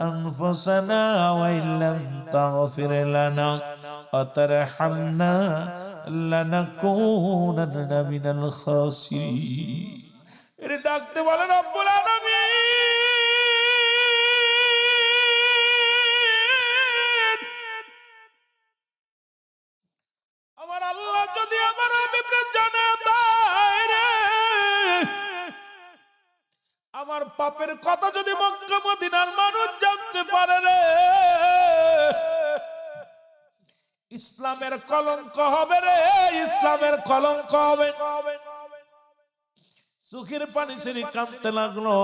আনফুসানা ওয়া ইল্লাম তাগফির লানা ওয়া তারহামনা লানাকুনান্না মিনাল খাসিরিন। এর ডাকতে বলে রব্বুল আলামিন, আমার আল্লাহ যদি আমার বিপরীত জানা দেয় রে, আমার পাপের কথা যদি মক্কা মদিনার মানুষ জানতে পারে রে, ইসলামের কলঙ্ক হবে রে, ইসলামের কলঙ্ক হবে। চোখের পানি ছেড়ে কাঁদতে লাগলো।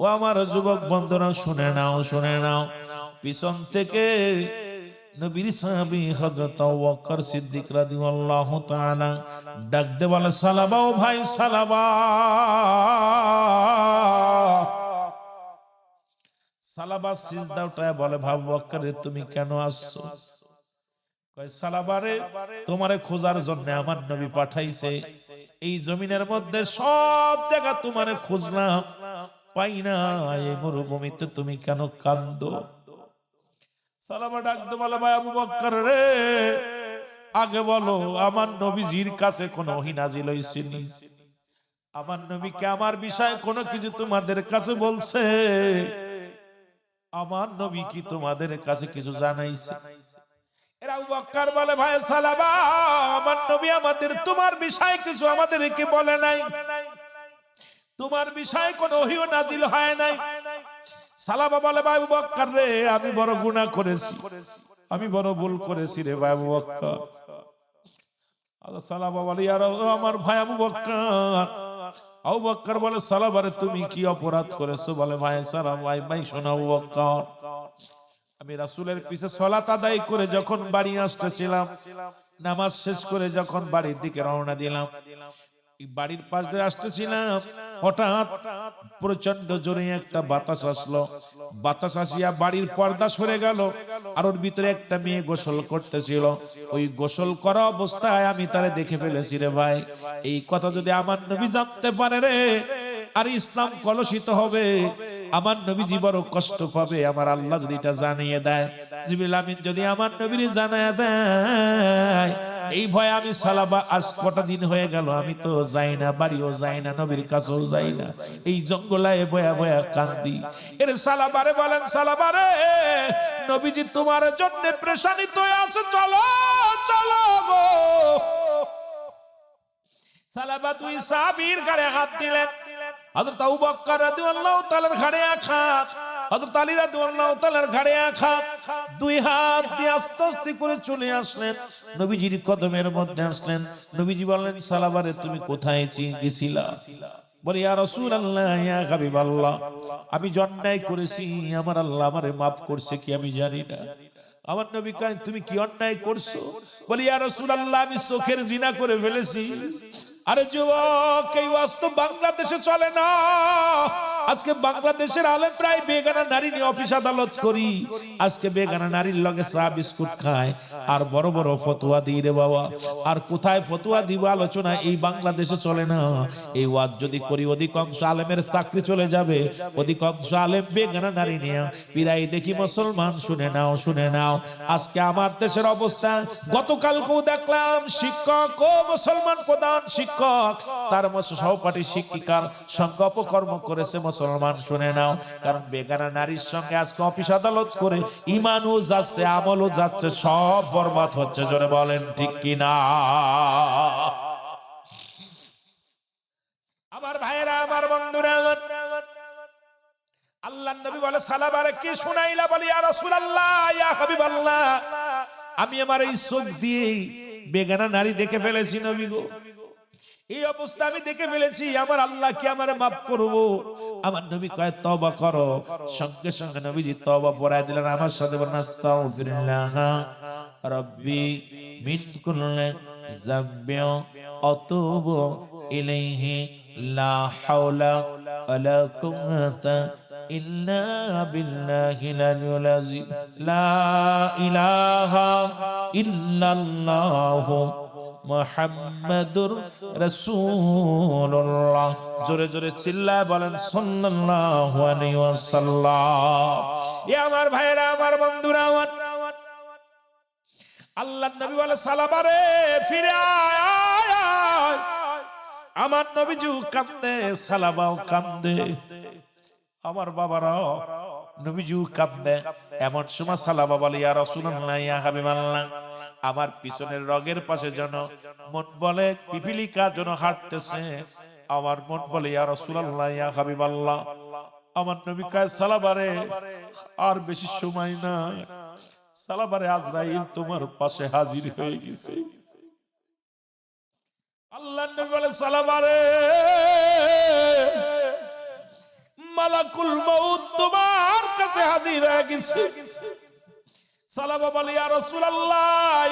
ও আমার যুবক বন্ধুরা শুনে নাও, শুনে নাও। পিছন থেকে নবীর সাহাবী হযরত আবু বকর সিদ্দিক রাদিয়াল্লাহু তাআলা ডাক দে বলে, সালাবা ও ভাই সালাবা, সালাবা সিজদা উঠায় বলে, আবু বকর তুমি কেন আসছো? কয় সালাবারে তোমারে খোঁজার জন্য আমার নবী পাঠাইছে। এই জমিনের মধ্যে সব জায়গা তোমারে খুঁজলাম, পাই না, এই মরুভূমিতে তুমি কেন কান্দো? সালাবা ডাকতে বলে, ভাই আবু বকর রে, আগে বলো আমার নবীজির কাছে কোনো ওহী নাজিল হইছিল? আমার নবীকে আমার বিষয়ে কোনো কিছু তোমাদের কাছে বলছে? আমার নবী কি তোমাদের কাছে কিছু জানাইছে? এরা আবু বকর বলে, ভাই সালাবা, আমার নবী আমাদের তোমার বিষয়ে কিছু আমাদেরকে বলে নাই, তোমার বিষয়ে কোনো ওহীও নাজিল হয় নাই। সালাবা বলে, ভাই আবু বকর রে, আমি বড় গুনাহ করেছি, আমি বড় ভুল করেছি রে ভাই আবু বকর। সালাবা বলে, ইয়া আমার ভাই আবু বকর। আবু বকর বলে, সালাবা রে তুমি কি অপরাধ করেছো? বলে, ভাই সালাবা, ভাই শোনো আবু বকর, আমি রাসূলের পিছে সালাত আদায় করে যখন বাড়ি আসতেছিলাম, নামাজ শেষ করে যখন বাড়ির দিকে রওনা দিলাম, বাড়ির পাশ দিয়ে আসতেছিলাম, হঠাৎ প্রচন্ড জোরে একটা বাতাস আসলো। বাতাস আসিয়া বাড়ির পর্দা সরে গেল, আর ওর ভিতরে একটা মেয়ে গোসল করতেছিল। ওই গোসল করা অবস্থায় আমি তারে দেখে ফেলেছি রে ভাই। এই কথা যদি আমার নবী জানতে পারে রে, আর ইসলাম কলুষিত হবে, আমার নবীজি বড় কষ্ট পাবে। আমার আল্লাহ যদি এটা জানিয়ে দেয়, জিবরিল আমিন যদি আমার নবীরে জানিয়ে দেয়, এই ভয় আমি সালাবা আজ কটা দিন হয়ে গেল আমি তো যাই না, বাড়িও যাই না, নবীর কাছেও যাই না, এই জঙ্গলায় বয়া বয়া কান্দি। এর সালাবারে বলেন, সালাবারে নবীজি তোমার জন্য প্রেশানিত আছে, চলো চলো গো। সালাবা তুই সাহাবীর গায়ে হাত দিলেন, হযরত আবু বকর রাদিয়াল্লাহু তাআলার ঘাড়ে এক হাত, হযরত আলী রাদিয়াল্লাহু তাআলার ঘাড়ে এক হাত, দুই হাত দিয়ে আস্তে আস্তে করে চলে আসলেন, নবীজির কদমের মধ্যে আসলেন। নবীজি বললেন, সালাবারে তুমি কোথায় গেছিলা? বলে, ইয়া রাসূলুল্লাহ, ইয়া হাবিবাল্লাহ, আমি অন্যায় করেছি, আমার আল্লাহ আমারে maaf করছে কি আমি জানি না। আমার নবী কয়, তুমি কি অন্যায় করছো? বলে, ইয়া রাসূলুল্লাহ, আমি চোখের জিনা করে ফেলেছি। আরে যুবক, এই ওয়াজ তো বাংলাদেশে চলে না। আজকে বাংলাদেশের আলেম প্রায় বেগানা নারী নিয়ে অফিস আদালত করি, আজকে বেগানা নারীর লগে চা বিস্কুট খায় আর বড় বড় ফতোয়া দিই রে বাবা। আর কোথায় ফতোয়া দিব আলোচনা এই বাংলাদেশে চলে না। এই ওয়াজ যদি করি, অধিকাংশ আলেমের চাকরি চলে যাবে, অধিকাংশ আলেম বেগানা নারী নিয়ে পিরাই দেখি। মুসলমান শুনে নাও, শুনে নাও, আজকে আমার দেশের অবস্থা, গতকালকেও দেখলাম শিক্ষক ও মুসলমান প্রধান শিক্ষক তার সহপাঠী শিক্ষিকার সঙ্গে অপকর্ম করেছে। মুসলমান শুনে নাও, কারণ বেগানা নারীর সঙ্গে আজকে অফিস আদালত করে ইমানও যাচ্ছে, আমলও যাচ্ছে, সব বরবাদ হচ্ছে। জোরে বলেন ঠিক কিনা? আমার ভাইরা, আমার বন্ধুরা, আল্লাহর নবী বলে, সালাবারে কি শুনাইলা? বলি, ইয়া রাসূলুল্লাহ, ইয়া হাবিবাল্লাহ, আমি আমার এই চোখ দিয়ে বেগানা নারী দেখে ফেলেছি নবী গো, এই অবস্থা আমি দেখে ফেলেছি, আমার আল্লাহ কি আমারে maaf করবো? আমার নবী কয়, তওবা করো। সঙ্গে সঙ্গে নবীজি তওবা পড়ায় দিলেন। আমার সাথে বলেন, আস্তাগফিরুল্লাহ রাব্বি মিন কুল্লি যামবি আতুবু ইলাইহি লা হাওলা ওয়ালা কুওয়াতা ইল্লা বিল্লাহিল আলিয়্যিল আযীম লা ইলাহা ইল্লাল্লাহু মুহাম্মাদুর রাসূলুল্লাহ। জোরে জোরে চিল্লায় বলেন সাল্লাল্লাহু আলাইহি ওয়াসাল্লাম। এ আমার ভাইরা, আমার বন্ধুরা, আল্লাহর নবী বলে সালাবারে ফিরে আয়। আমার নবীজু কান্দে, সালাবাও কান্দে, আমার বাবারাও নবীজু কান্দে। এমন সময় সালাবা বলে ইয়া রাসূলুল্লাহ, ইয়া হাবিবাল্লাহ, আমার পিছনের রগের পাশে যেন মন বলে পিপিলিকা যেন হাঁটতেছে। আমার মন বলে ইয়া রাসূলুল্লাহ, ইয়া হাবিবাল্লাহ। আমার নবী কয় সালাবারে আর বেশি সময় না, সালাবারে আজরাইল তোমার পাশে হাজির হয়ে গেছে। আল্লাহর নবী বলে সালাবারে মালাকুল মউত তোমার কাছে হাজির হয়ে গেছে। সালাবা বলে ইয়া রাসূলুল্লাহ,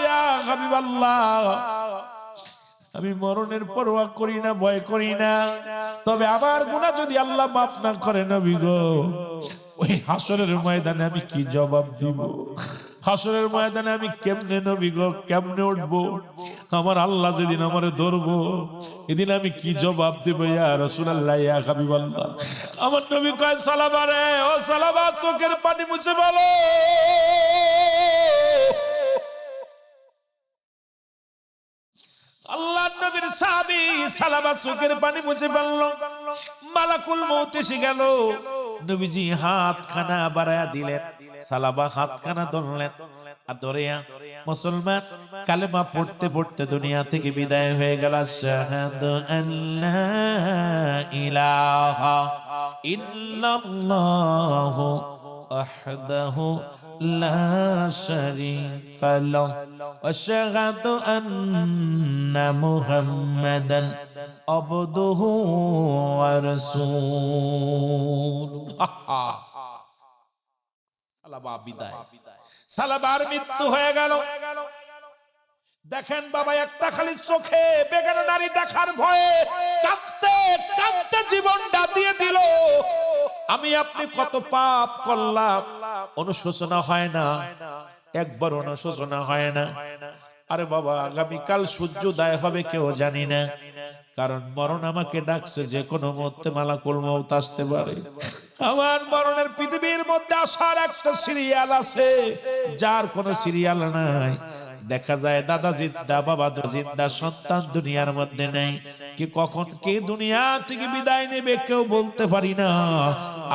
ইয়া হাবিবাল্লাহ, আমি মরণের পরোয়া করি না, ভয় করি না, তবে আমার গুনাহ যদি আল্লাহ মাফ না করে নবী গো, ওই হাসরের ময়দানে আমি কি জবাব দিব? হাসরের ময়দানে আমি কেমনে নবী গো, কেমনে উঠবো? আমার আল্লাহ যেদিন আমারে ধরবো, এদিন আমি কি জবাব দেব? ইয়া রাসূলুল্লাহ, ইয়া হাবিবাল্লাহ। আমার নবী কয় সালাবারে, ও সালাবা চোখের পানি মুছে বলো আল্লাহর নবীর সাহাবী সালাবা চোখের পানি মুছে বলল। মালাকুল মউত এসে গেল, নবীজি হাতখানা বাড়ায়া দিলেন, সালাবা হাতখানা ধরলেন, আর ধরিয়া মুসলমান কালেমা পড়তে পড়তে দুনিয়া থেকে বিদায় হয়ে গেল। আশহাদু আল্লা ইলাহা ইল্লাল্লাহু ওয়াহদাহু লা শারীকা লাহু ওয়া আশহাদু আন্না মুহাম্মাদান আবদুহু ওয়া রাসূলুহু। সালাবা বিদায়, সালাবার মৃত্যু হয়ে গেল। দেখেন বাবা, একটা খালি চোখে বেগানা নারী দেখার ভয়ে কাঁদতে কাঁদতে জীবনটা দিয়ে দিল। আমি আপনি কত পাপ করলাম, অনুশোচনা হয় না, একবার অনুশোচনা হয় না। আরে বাবা, আগামীকাল সূর্যোদয় হবে কেউ জানি না, কারণ মরণ আমাকে ডাকছে, যে কোনো মুহূর্তে মালাকুল মউত আসতে পারে। আমার মরণের পৃথিবীর মধ্যে আসার একটা সিরিয়াল আছে, যার কোনো সিরিয়াল নাই। দেখা যায় দাদা জিন্দা, বাবা জিন্দা, সন্তান দুনিয়ার মধ্যে নেই। কি কখন কে দুনিয়া থেকে বিদায় নেবে কেউ বলতে পারি না।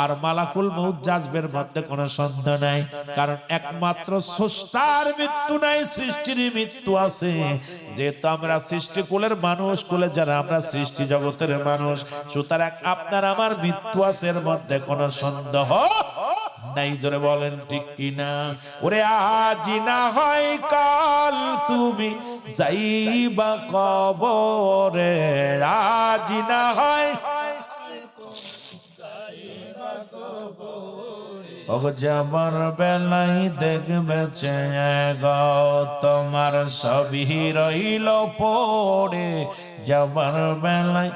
আর মালাকুল মউত যাজবের মধ্যে কোনো সন্দেহ নাই, কারণ একমাত্র স্রষ্টার মৃত্যু নাই, সৃষ্টির মৃত্যু আছে। যেহেতু আমরা সৃষ্টি কুলের মানুষ, কুলে যারা আমরা সৃষ্টি জগতের মানুষ, সুতরাং আপনার আমার মৃত্যু আছে, এর মধ্যে কোনো সন্দেহ নাই। জোরে বলেন ঠিক কিনা? ওরে আজ না হয় কাল তুমি যাইবা কবরে, আজ না হয় যাবার বেলাই দেখবে গো, তোমার সবই রইল পড়ে যাবার বেলায়।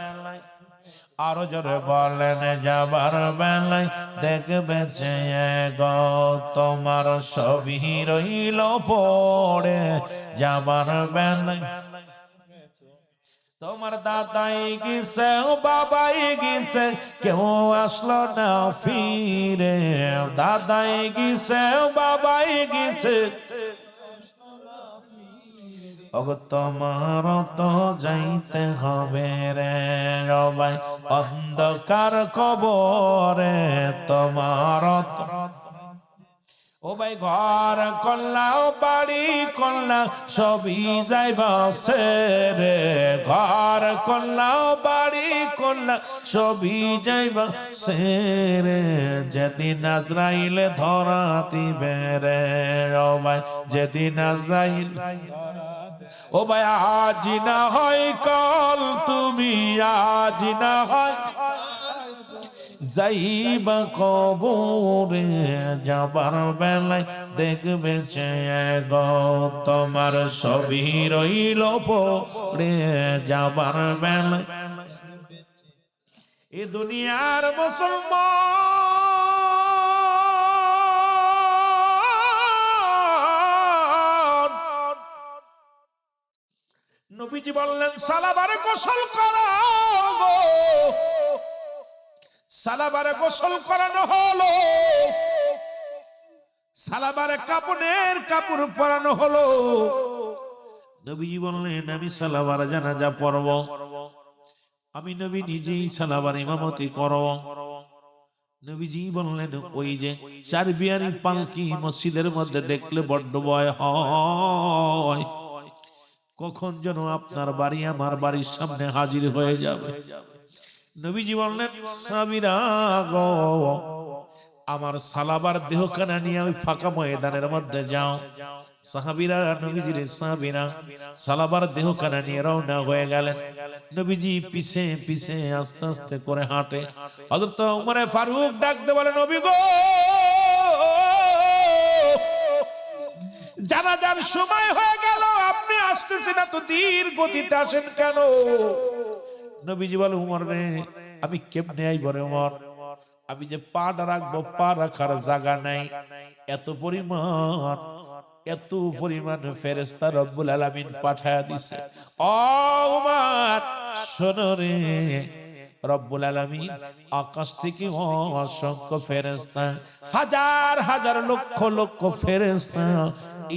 আরো জোরে বলেন, যাবার বেলায় দেখবে গো, তোমার সবই রইল পড়ে যাবার বেলায়। তোমার দাদাই গেছে, বাবাই গেছে, কেউ আসলো না ফিরে। দাদাই গেছে, বাবাই গেছে, ওগো তোমার তো যাইতে হবে রে সবাই অন্ধকার কবরে। তোমার ও ভাই ঘর করলাও, বাড়ি করলাও, সবই যাইবা সে রে। ঘর করলাও, বাড়ি করলাও, সবই যাইবা সে রে। যেদিন আজরাইল ধরা দিবে রে ও ভাই, যেদিন আজরাইল। ও ভাই আজ না হয় কাল তুমি, আজ না হয় যাইবা কবরে যাবার বেলায় দেখবে গো, তোমার সবই রইল পড়ে যাবার বেলায়। এ দুনিয়ার মুসলমান নবীজি বললেন সালাবারে গোসল করা গো। সালাবারে গোসল করানো হলো, সালাবারে কাপড়ের কাপড় পরানো হলো। নবীজি বললেন আমি সালাবার জানাজা পড়ব, আমি নবী নিজেই সালাবার ইমামতি করব। নবীজি বললেন ওই যে চার বিয়ারি পালকি মসজিদের মধ্যে দেখলে বড্ড ভয় হয়, কখন যেন আপনার বাড়ি আমার বাড়ির সামনে হাজির হয়ে যাবে। নবীজি বললেন সাহাবীরা গো, আমার সালাবার দেহখানা নিয়ে ওই ফাঁকা ময়দানের মধ্যে যাও। সাহাবীরা নবীজির সাহাবীরা সালাবার দেহখানা নিয়ে রওনা হয়ে গেলেন। নবীজি পিছে পিছে আস্তে আস্তে করে হাঁটে। হযরত ওমর ফারুক ডাকতে বলে নবী গো, জানাজার সময় হয়ে গেল, আপনি আসতেছেন না তো ধীর গতিতে আসেন কেন? নবীজি বলে ওমর রে, আমি কেমনে আইব রে ওমর, আমি যে পাটা রাখবো পা রাখার জায়গা নাই। এত পরিমাণ ফেরেশতা রব্বুল আলামিন পাঠায়া দিছে। ও ওমর শোনো রে, রব্বুল আলামিন আকাশ থেকে অসংখ্য ফেরেশতা, হাজার হাজার লক্ষ লক্ষ ফেরেশতা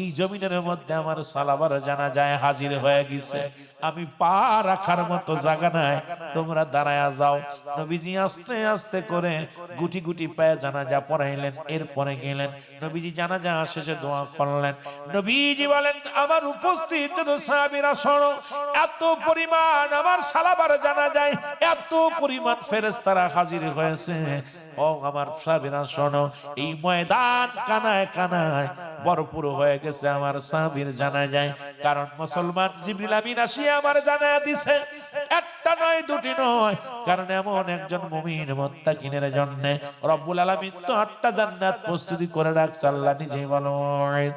এই জমিনের মধ্যে আমার সালাবার জানাজায় হাজির হয়ে গেছে। আমি পা রাখার মতো জায়গা নাই, তোমরা দাঁড়ায়া যাও। নবীজি আস্তে আস্তে করে গুটি গুটি পায়ে জানাজা পড়াইলেন। এরপরে গেলেন নবীজি জানাজা শেষে দোয়া করলেন। নবীজি বলেন আমার উপস্থিত সাহাবীরা শোনো, এত পরিমাণ আমার সালাবার জানাজায় এত পরিমাণ ফেরেশতারা হাজির হয়েছে। ও আমার সাহাবীরা শোনো, এই ময়দান কানায় কানায় ভরপুর হয়ে গেছে আমার সাহাবীর জানাজায়। কারণ মুসলমান জিবরিল আমিন আসিয়া আমার জানায়া দিছে, একটা নয় দুটি নয়, কারণ এমন একজন মুমিন মুত্তাকিনের জন্য রব্বুল আলামিন তো 8টা জান্নাত প্রস্তুতি করে রাখছে। আল্লাহ নিজেই বলেন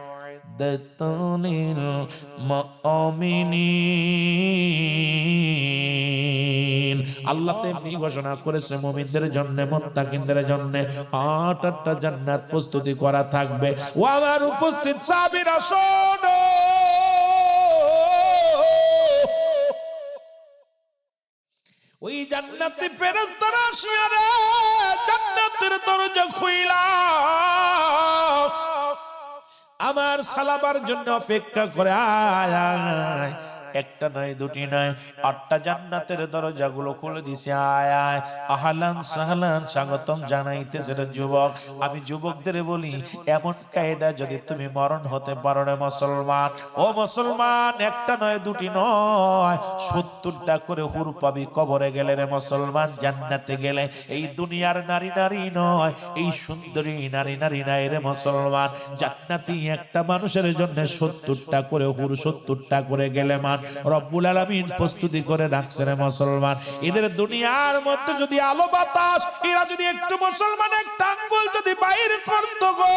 দাতুনিল মুমিনিন, আল্লাহ তেমনি ঘোষণা করেছে মুমিনদের জন্য মুত্তাকিনদের জন্য 8টা জান্নাত প্রস্তুতি করা থাকবে। ও আমার উপস্থিত সাহাবীরা শোনো, ওই জান্নাতি ফেরেশতারা আসিয়া রে জান্নাতের দরজা খুইলা আমার সালাবার জন্য অপেক্ষা করে। আয় আয়, একটা নয় দুটি নয়, 8টা জান্নাতের দরজাগুলো খুলে দিছে। আয় আয়, আহলান সাহলান, স্বাগতম জানাইতেছে রে যুবক। আমি যুবকদের বলি, এমন কায়দা যদি তুমি মরণ হতে পারো রে মুসলমান, ও মুসলমান, একটা নয় দুটি নয়, 70টা করে হুর পাবি কবরে গেলে রে মুসলমান। জান্নাতে গেলে এই দুনিয়ার নারী নারী নয়, এই সুন্দরী নারী নারী নাই রে মুসলমান। জান্নাতি একটা মানুষের জন্য 70টা করে হুর, 70টা করে গেলে মান রব্বুল আলামিন প্রস্তুতি করে রাখছে রে মুসলমান। এদের দুনিয়ার মধ্যে যদি আলো বাতাস, এরা যদি একটু মুসলমান একটা আঙ্গুল যদি বাইর করতো গো,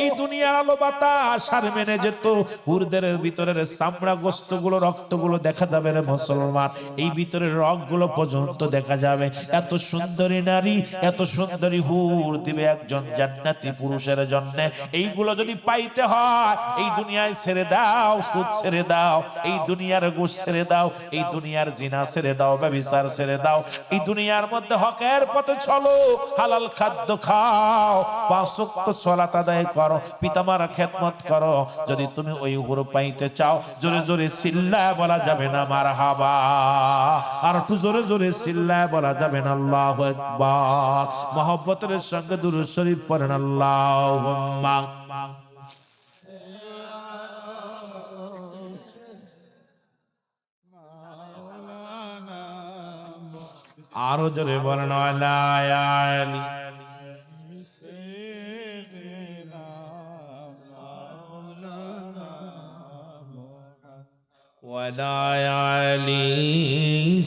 এই দুনিয়ার আলো বাতাস আর মেনে যেত। হুরদের ভিতরের চামড়া গোশতগুলো রক্তগুলো দেখা যাবে রে মুসলমান, এই ভিতরের রগগুলো পর্যন্ত দেখা যাবে। এত সুন্দরী নারী, এত সুন্দরী হুর দিবে একজন জান্নাতি পুরুষের জন্য। এইগুলো যদি পাইতে হয়, এই দুনিয়ায় ছেড়ে দাও সুদ, ছেড়ে দাও এই দুনিয়ার ঘুষ, ছেড়ে দাও এই দুনিয়ার জিনা, ছেড়ে দাও ব্যভিচার, ছেড়ে দাও এই দুনিয়ার মধ্যে হকের পথে চলো, হালাল খাদ্য খাও, 5 ওয়াক্ত সালাত আদায় করো, পিতামার খেদমত করো। যদি তুমি ওই হুর পাইতে চাও, জোরে জোরে চিল্লায় বলা যাবে না মারহাবা, আর একটু জোরে জোরে চিল্লায় বলা যাবে না আল্লাহু আকবার। মহব্বতের সঙ্গে দুরূদ শরীফ পড়েন আল্লাহুম্মা। আরো জোরে বলেন আলা আলি ওয়ালা আলি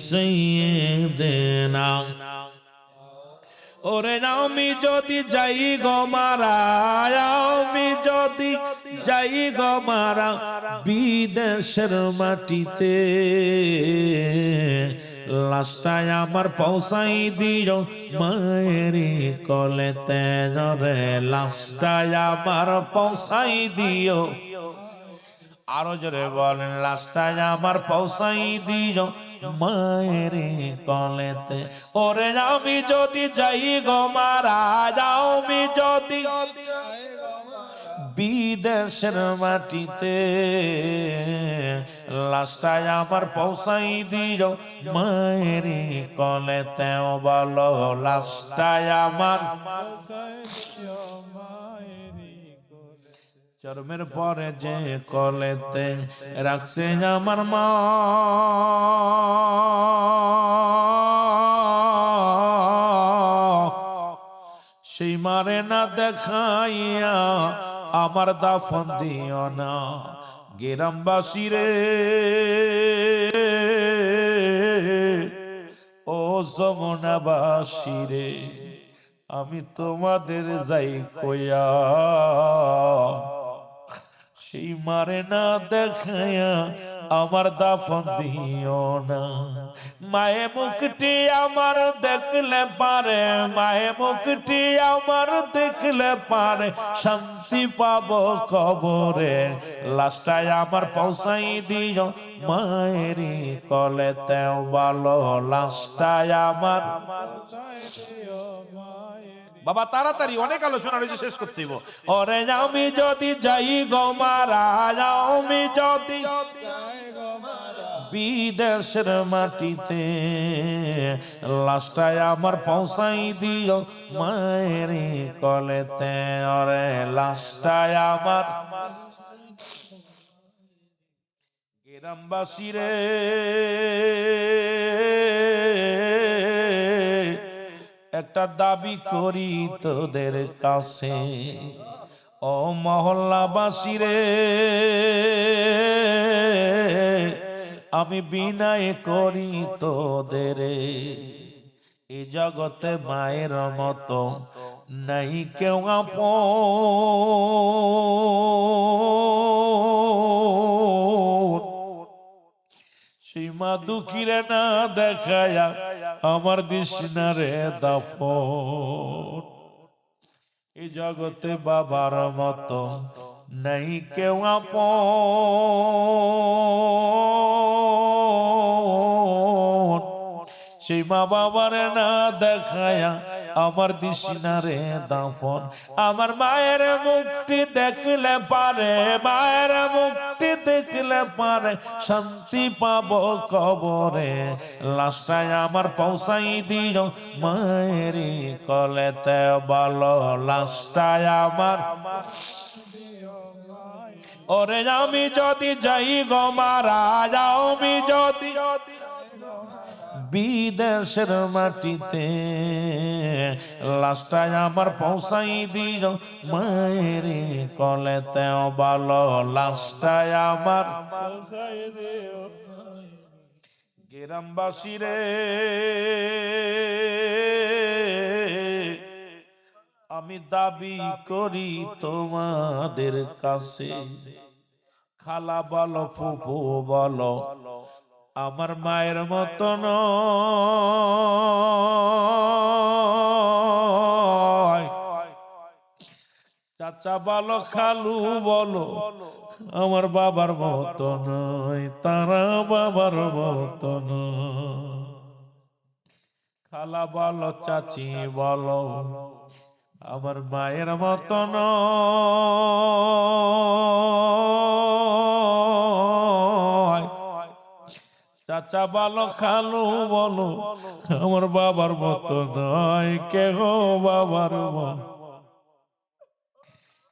সাইয়্যিদিনা। ওরে আমি যদি যাই গো মারা, আমি যদি যাই গো মারা বিদেশের মাটিতে, লাশটায় আমার পৌঁছাই দিও মায়েরি কলেতে রে, লাশটায় আমার পৌঁছাই দিও আরো জোরে বলেন, লাশটাই আমার পৌঁছাই দিও মায়ের কলেতে। ওরে আমি যদি যাই গো মারা যাও, আমি যদি বিদেশের মাটিতে, লাশটাই আমার পৌঁছাই দিও মায়ের কলেতে। ও বলো, লাশটাই আমার চরমের পরে যে কলেতে রাখছে আমার মা, সেই মারে না দেখাইয়া আমার দাফন দিও না। গ্রামবাসী রে, ও যমুনাবাসী রে, আমি তোমাদের যাই কইয়া, সেই মারে না দেখায়া আমার দাফন দিও না। মায়ে মুখটি আমার দেখলে পারে, মায়ে মুখটি আমার দেখলে পারে, শান্তি পাবো কবরে। লাশটাই আমার পৌঁছাই দিও মায়েরই কলেতে। ভালো, লাশটাই আমার। বাবা তাড়াতাড়ি, অনেক আলোচনা রয়েছে, শেষ করতে হইব। ওরে আমি যদি যাই গো মারা, আমি যদি বিদেশের মাটিতে, লাশটাই আমার পৌঁছাই দিও মায়ের কলেতে। ওরে লাশটাই আমার। গ্রামবাসী রে, একটা দাবি করি তোদের কাছে, ও মহল্লাবাসী রে, আমি বিনয় করি তোদের। এই জগতে মায়ের মতো নাই কেউ আপন। সেই মা দুঃখীরে না দেখায়া আমার দিশনারে দাফন। এই জগতে বাবার মতো নাই কেউ আপন। সেই মা বাবারে না দেখায়া আমার দিশনারে দাফন। আমার মায়ের মুখটি দেখলে পারে, মায়ের মুখটি দেখলে পারে, শান্তি পাবো কবরে। লাশটাই আমার পৌঁছাই দিও মায়ের কলেতে। বলো, লাশটাই আমার। ওরে আমি যদি যাই গো মারা, আমি যদি বিদেশের মাটিতে, লাশটাই আমার পৌঁছাই দিও মায়ের কলেতে। ভালো, লাশটাই আমার। গ্রামবাসী রে, আমি দাবি করি তোমাদের কাছে, খালা বলো, ফুফু বলো, আমার মায়ের মতো নয়। চাচা বলো, খালু বলো, আমার বাবার মতো নয়, তারা বাবার মতো নয়। খালা বলো, চাচি বলো, আমার মায়ের মতো নয়। চাচা বলো, খালু বলো, আমার বাবার মতো নয়, কেহ বাবার মতো।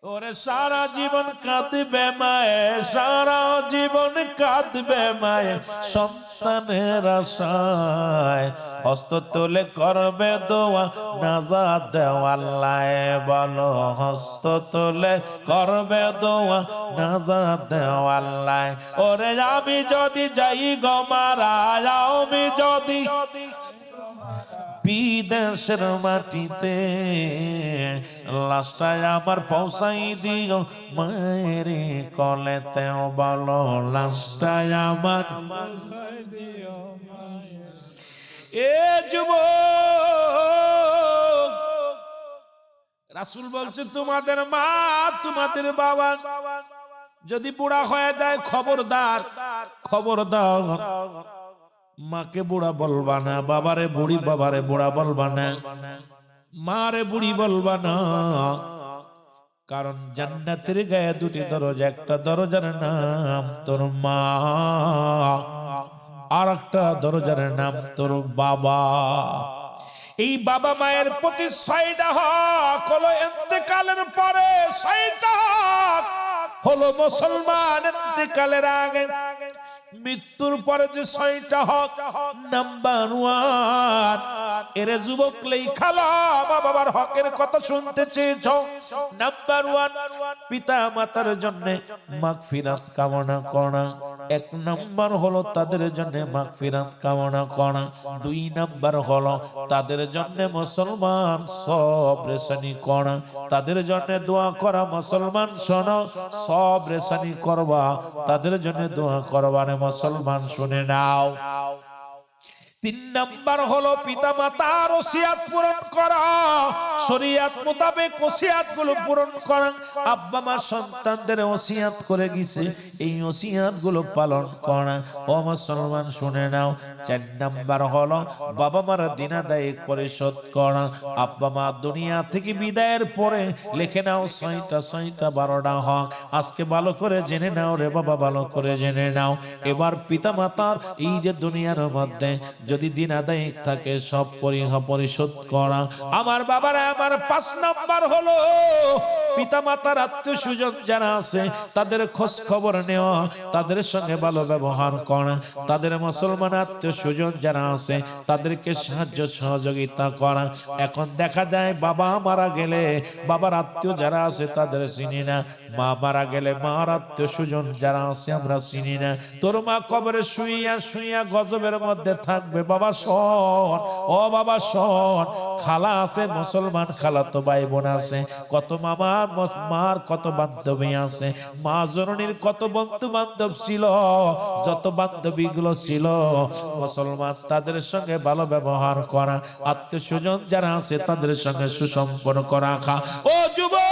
ওরে সারা জীবন কাঁদবে মায়ে, সারা জীবন কাঁদবে মায়ে, সন্তানের আশায় হস্ত তুলে করবে দোয়া, নাজাত দেও আল্লাহ। বলো, হস্ত তুলে করবে দোয়া, নাজাত দেও আল্লাহ। ওরে আমি যদি যাই গো মারা, আমি যদি বিদেশের মাটিতে, লাশটাই আমার পৌঁছাই দিও মায়ের কলেতে। বলো, লাশটাই আমার। এ যুবক, রাসূল বলছে তোমাদের মা, তোমাদের বাবা যদি বুড়া হয়ে যায় খবরদার, খবরদার, মাকে বুড়া বলবা না, বাবারে বুড়ি, বাবারে বুড়া বলবা না, মারে বুড়ি বলবা না। কারণ জান্নাতের গায়ে দুটি দরজা, একটা দরজার নাম তোর মা, আর একটা দরজার নাম তোর বাবা। এই বাবা মায়ের প্রতি 6টা হক হলো ইন্তেকালের পরে, 6টা হক হলো মুসলমান ইন্তেকালের আগে, মৃত্যুর পরে যে 6টা হক। নাম্বার 1, এর যুবক লেখালো মা বাবার হকের কথা শুনতে চেয়েছো। নাম্বার 1, পিতা মাতার জন্য মাগফিরাত কামনা করা। 1 নাম্বার হলো তাদের জন্য মাগফিরাত কামনা করা। 2 নাম্বার হলো তাদের জন্য মুসলমান সব রেশানি করা, তাদের জন্য দোয়া করা। মুসলমান শোনো, সব রেশানি করবা, তাদের জন্য দোয়া করবা রে মুসলমান, শুনে নাও। 3 নাম্বার হলো পিতা মাতার ওসিয়াত পূরণ করা, শরীয়ত মোতাবেক ওসিয়াত গুলো পূরণ করা। আব্বা মা সন্তানদের ওসিয়াত করে গেছে, এই ওসিয়াত গুলো পালন করা। ও মুসলমান শুনে নাও। 4 নাম্বার হলো বাবা মার দিন আদায় পরিশোধ করা। আব্বা মা দুনিয়া থেকে বিদায়ের পরে লিখে নাও 6টা 12টা হক। আজকে ভালো করে জেনে নাও রে বাবা, ভালো করে জেনে নাও। এবার পিতা মাতার এই যে দুনিয়ার মধ্যে যদি দিন আদায় থাকে সব পরিশোধ করা। আমার বাবারা, আমার 5 নাম্বার হলো পিতা মাতার আত্মীয় স্বজন যারা আছে তাদের খোঁজ খবর নেওয়া, তাদের সঙ্গে ভালো ব্যবহার করা। তাদের মুসলমান আত্মীয় স্বজন যারা আছে তাদেরকে সাহায্য সহযোগিতা করা। এখন দেখা যায় বাবা মারা গেলে বাবার আত্মীয় যারা আছে তাদের চিনি না, মা মারা গেলে মার আত্মীয় স্বজন যারা আছে আমরা চিনি না। তোর মা কবরে শুইয়া শুইয়া গজবের মধ্যে থাকবে, বাবা শোন, ও বাবা শোন, খালা আছে মুসলমান, খালা তো ভাই বোন আছে, কত মামা মার কত বান্ধবী আছে, মা জননীর কত বন্ধু বান্ধব ছিল, যত বান্ধবী গুলো ছিল মুসলমান, তাদের সঙ্গে ভালো ব্যবহার করা। আত্মীয় স্বজন যারা আছে তাদের সঙ্গে সুসম্পর্ক রাখা। ও যুবক,